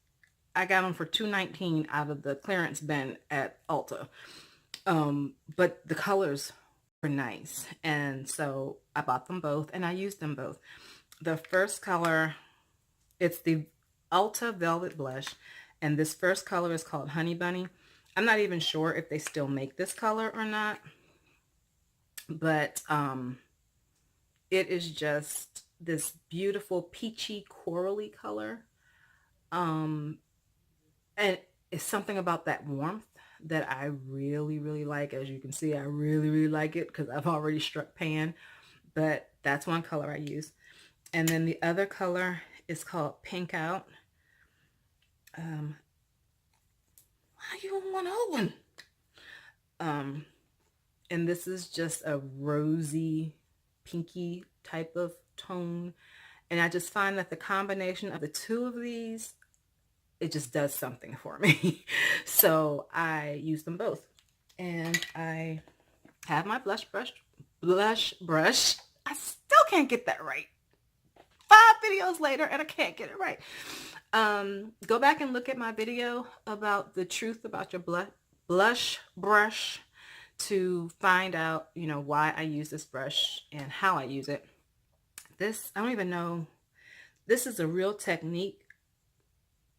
I got them for $2.19 out of the clearance bin at Ulta. But the colors were nice, and so I bought them both and I used them both. The first color, it's the Ulta Velvet Blush, and this first color is called Honey Bunny. I'm not even sure if they still make this color or not, but it is just this beautiful peachy corally color, and it's something about that warmth that I really, really like. As you can see, I really, really like it because I've already struck pan, but that's one color I use. And then the other color is called Pink Out. Why you don't want to open? And this is just a rosy, pinky type of tone. And I just find that the combination of the 2 of these, it just does something for me. So I use them both. And I have my blush brush. I still can't get that right. 5 videos later and I can't get it right. Go back and look at my video about the truth about your blush brush to find out, you know, why I use this brush and how I use it. This, I don't even know. This is a Real Technique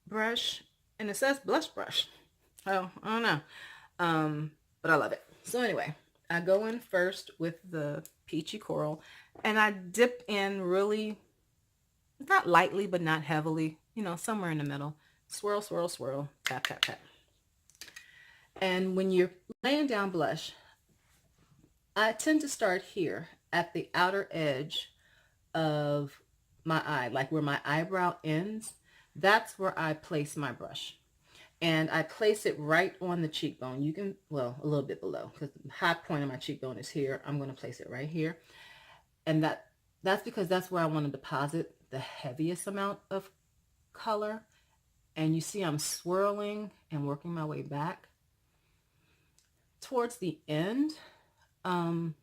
brush, and it says blush brush. Oh, I don't know. But I love it. So anyway, I go in first with the peachy coral, and I dip in really, not lightly, but not heavily, you know, somewhere in the middle. Swirl, swirl, swirl, tap, tap, tap. And when you're laying down blush, I tend to start here at the outer edge of my eye, like where my eyebrow ends. That's where I place my brush. And I place it right on the cheekbone. You can, well, a little bit below, because the high point of my cheekbone is here. I'm going to place it right here. And that's because that's where I want to deposit the heaviest amount of color. And you see I'm swirling and working my way back. Towards the end, I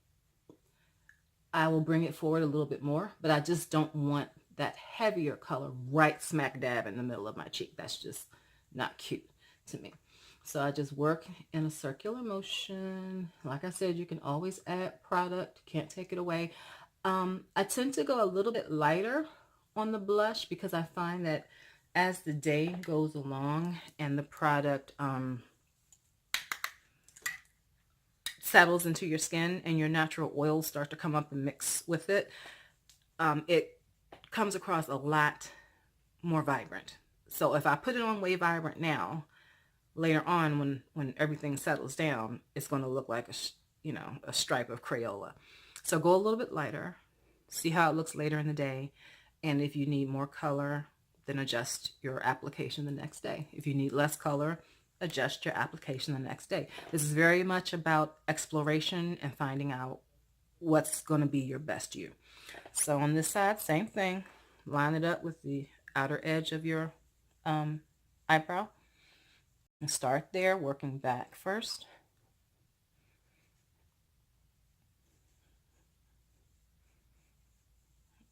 will bring it forward a little bit more, but I just don't want that heavier color right smack dab in the middle of my cheek. That's just not cute to me. So I just work in a circular motion. Like I said, you can always add product, can't take it away. I tend to go a little bit lighter on the blush because I find that as the day goes along and the product settles into your skin and your natural oils start to come up and mix with it, it comes across a lot more vibrant. So if I put it on way vibrant now, later on when everything settles down, it's going to look like a stripe of Crayola. So go a little bit lighter, see how it looks later in the day, and if you need more color, then adjust your application the next day. If you need less color, adjust your application the next day. This is very much about exploration and finding out what's going to be your best you. So on this side, same thing. Line it up with the outer edge of your eyebrow. And start there, working back first.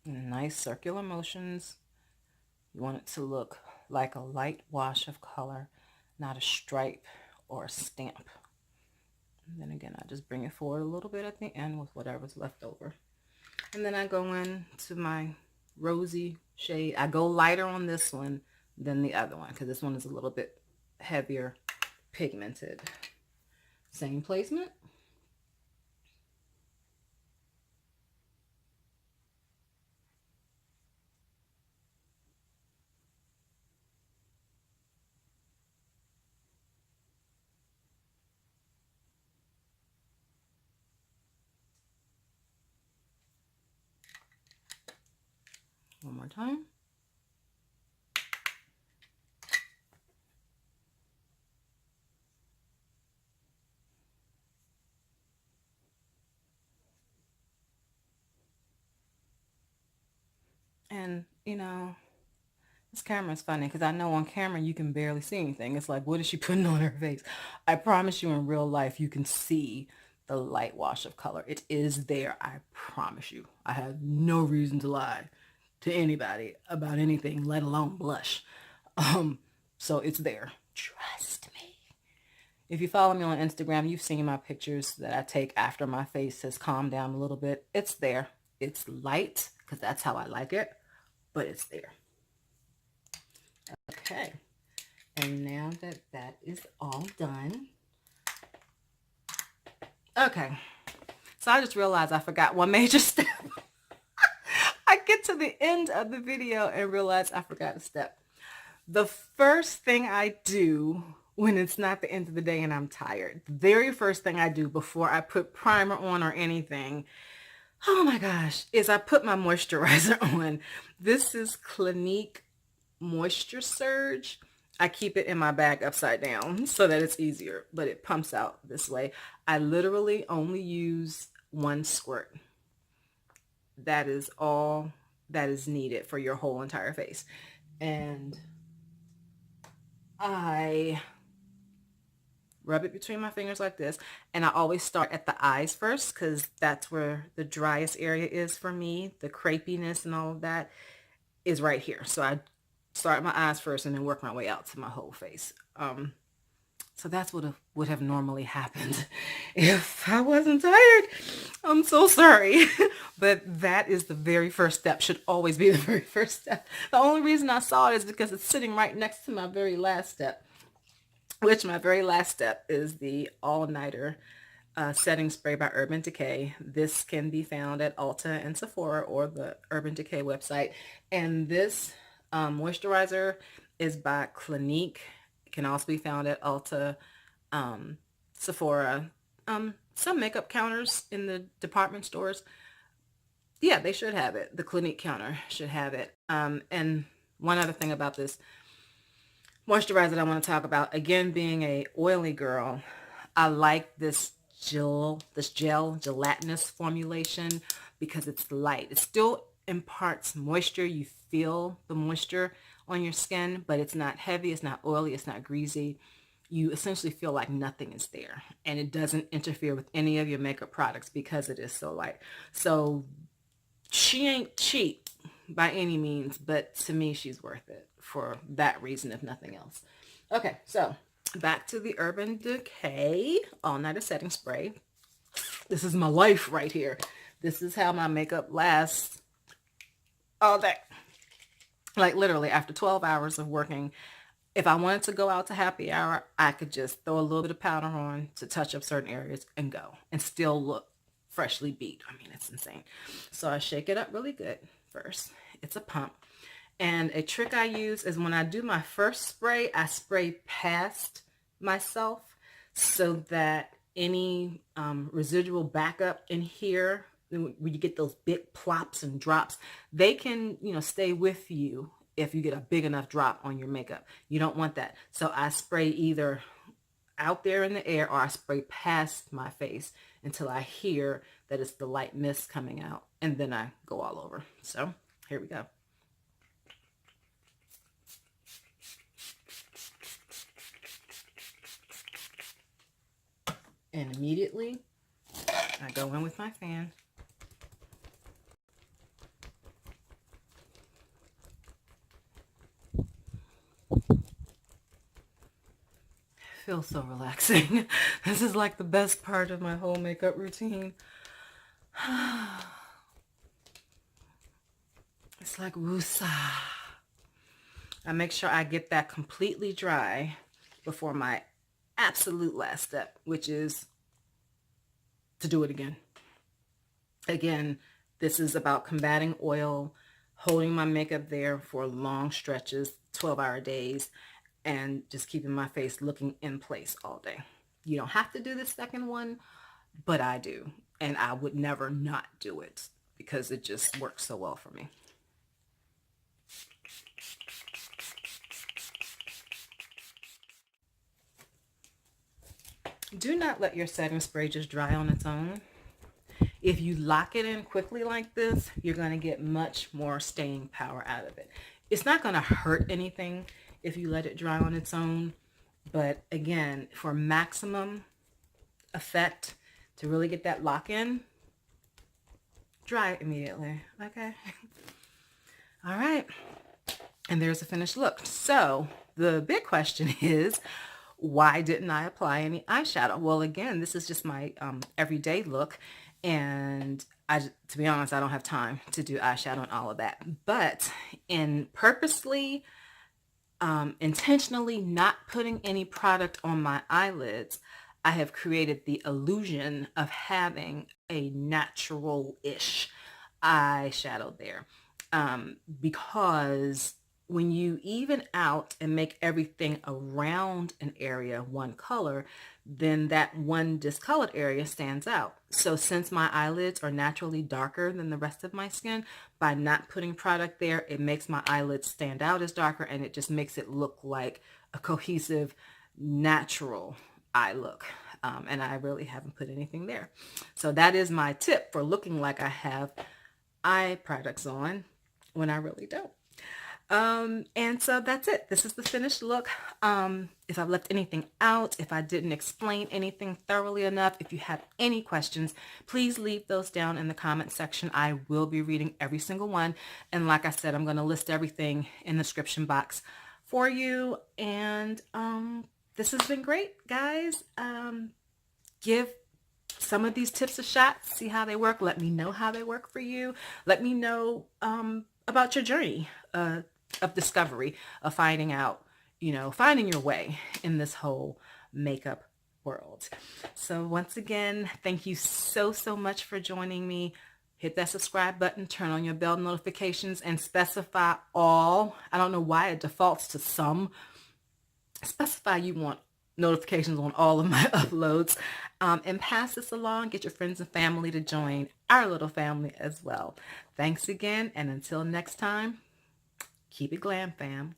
Nice circular motions. You want it to look like a light wash of color, not a stripe or a stamp. And then again, I just bring it forward a little bit at the end with whatever's left over. And then I go in to my rosy shade. I go lighter on this one than the other one because this one is a little bit heavier pigmented. Same placement. One more time. And, you know, this camera is funny because I know on camera you can barely see anything. It's like, what is she putting on her face? I promise you in real life you can see the light wash of color. It is there. I promise you. I have no reason to lie to anybody about anything, let alone blush. So it's there. Trust me. If you follow me on Instagram, you've seen my pictures that I take after my face has calmed down a little bit. It's there. It's light because that's how I like it, but it's there. Okay. And now that that is all done. Okay. So I just realized I forgot one major step. I get to the end of the video and realize I forgot a step. The first thing I do when it's not the end of the day and I'm tired, the very first thing I do before I put primer on or anything, oh my gosh, is I put my moisturizer on. This is Clinique Moisture Surge. I keep it in my bag upside down so that it's easier, but it pumps out this way. I literally only use one squirt. That is all that is needed for your whole entire face. And I rub it between my fingers like this. And I always start at the eyes first because that's where the driest area is for me. The crepiness and all of that is right here. So I start my eyes first and then work my way out to my whole face. So that's what would have normally happened if I wasn't tired. I'm so sorry. But that is the very first step. Should always be the very first step. The only reason I saw it is because it's sitting right next to my very last step, which my very last step is the all-nighter setting spray by Urban Decay. This can be found at Ulta and Sephora or the Urban Decay website. And this moisturizer is by Clinique. It can also be found at Ulta, Sephora, some makeup counters in the department stores. Yeah, they should have it. The Clinique counter should have it. And one other thing about this moisturizer that I want to talk about, again, being a oily girl, I like this gelatinous formulation because it's light. It still imparts moisture. You feel the moisture on your skin, but it's not heavy, it's not oily, it's not greasy. You essentially feel like nothing is there, and it doesn't interfere with any of your makeup products because it is so light. So she ain't cheap by any means, but to me she's worth it for that reason, if nothing else. Okay, so back to the Urban Decay all-nighter setting spray. This is my life right here. This is how my makeup lasts all day. Like literally after 12 hours of working, if I wanted to go out to happy hour, I could just throw a little bit of powder on to touch up certain areas and go and still look freshly beat. I mean, it's insane. So I shake it up really good first. It's a pump. And a trick I use is when I do my first spray, I spray past myself so that any residual backup in here, when you get those big plops and drops, they can, stay with you if you get a big enough drop on your makeup. You don't want that. So I spray either out there in the air, or I spray past my face until I hear that it's the light mist coming out, and then I go all over. So here we go. And immediately I go in with my fan. Feels so relaxing. This is like the best part of my whole makeup routine. It's like woosah. I make sure I get that completely dry before my absolute last step, which is to do it again. Again, this is about combating oil, holding my makeup there for long stretches, 12-hour days, and just keeping my face looking in place all day. You don't have to do the second one, but I do. And I would never not do it because it just works so well for me. Do not let your setting spray just dry on its own. If you lock it in quickly like this, you're going to get much more staying power out of it. It's not going to hurt anything if you let it dry on its own. But again, for maximum effect, to really get that lock in, dry it immediately. Okay. All right. And there's a finished look. So the big question is, why didn't I apply any eyeshadow? Well, again, this is just my everyday look. And to be honest, I don't have time to do eyeshadow and all of that. But in purposely, intentionally not putting any product on my eyelids, I have created the illusion of having a natural-ish eyeshadow there. Because when you even out and make everything around an area one color, then that one discolored area stands out. So since my eyelids are naturally darker than the rest of my skin, by not putting product there, it makes my eyelids stand out as darker, and it just makes it look like a cohesive, natural eye look. And I really haven't put anything there. So that is my tip for looking like I have eye products on when I really don't. And so that's it. This is the finished look. If I've left anything out, if I didn't explain anything thoroughly enough, if you have any questions, please leave those down in the comment section. I will be reading every single one. And like I said, I'm going to list everything in the description box for you. And, this has been great, guys. Give some of these tips a shot, see how they work. Let me know how they work for you. Let me know, about your journey, of discovery, of finding out, finding your way in this whole makeup world. So once again, thank you so much for joining me. Hit that subscribe button, turn on your bell notifications, and specify all. I don't know why it defaults to some. Specify you want notifications on all of my uploads, and pass this along. Get your friends and family to join our little family as well. Thanks again, and until next time, keep it glam, fam.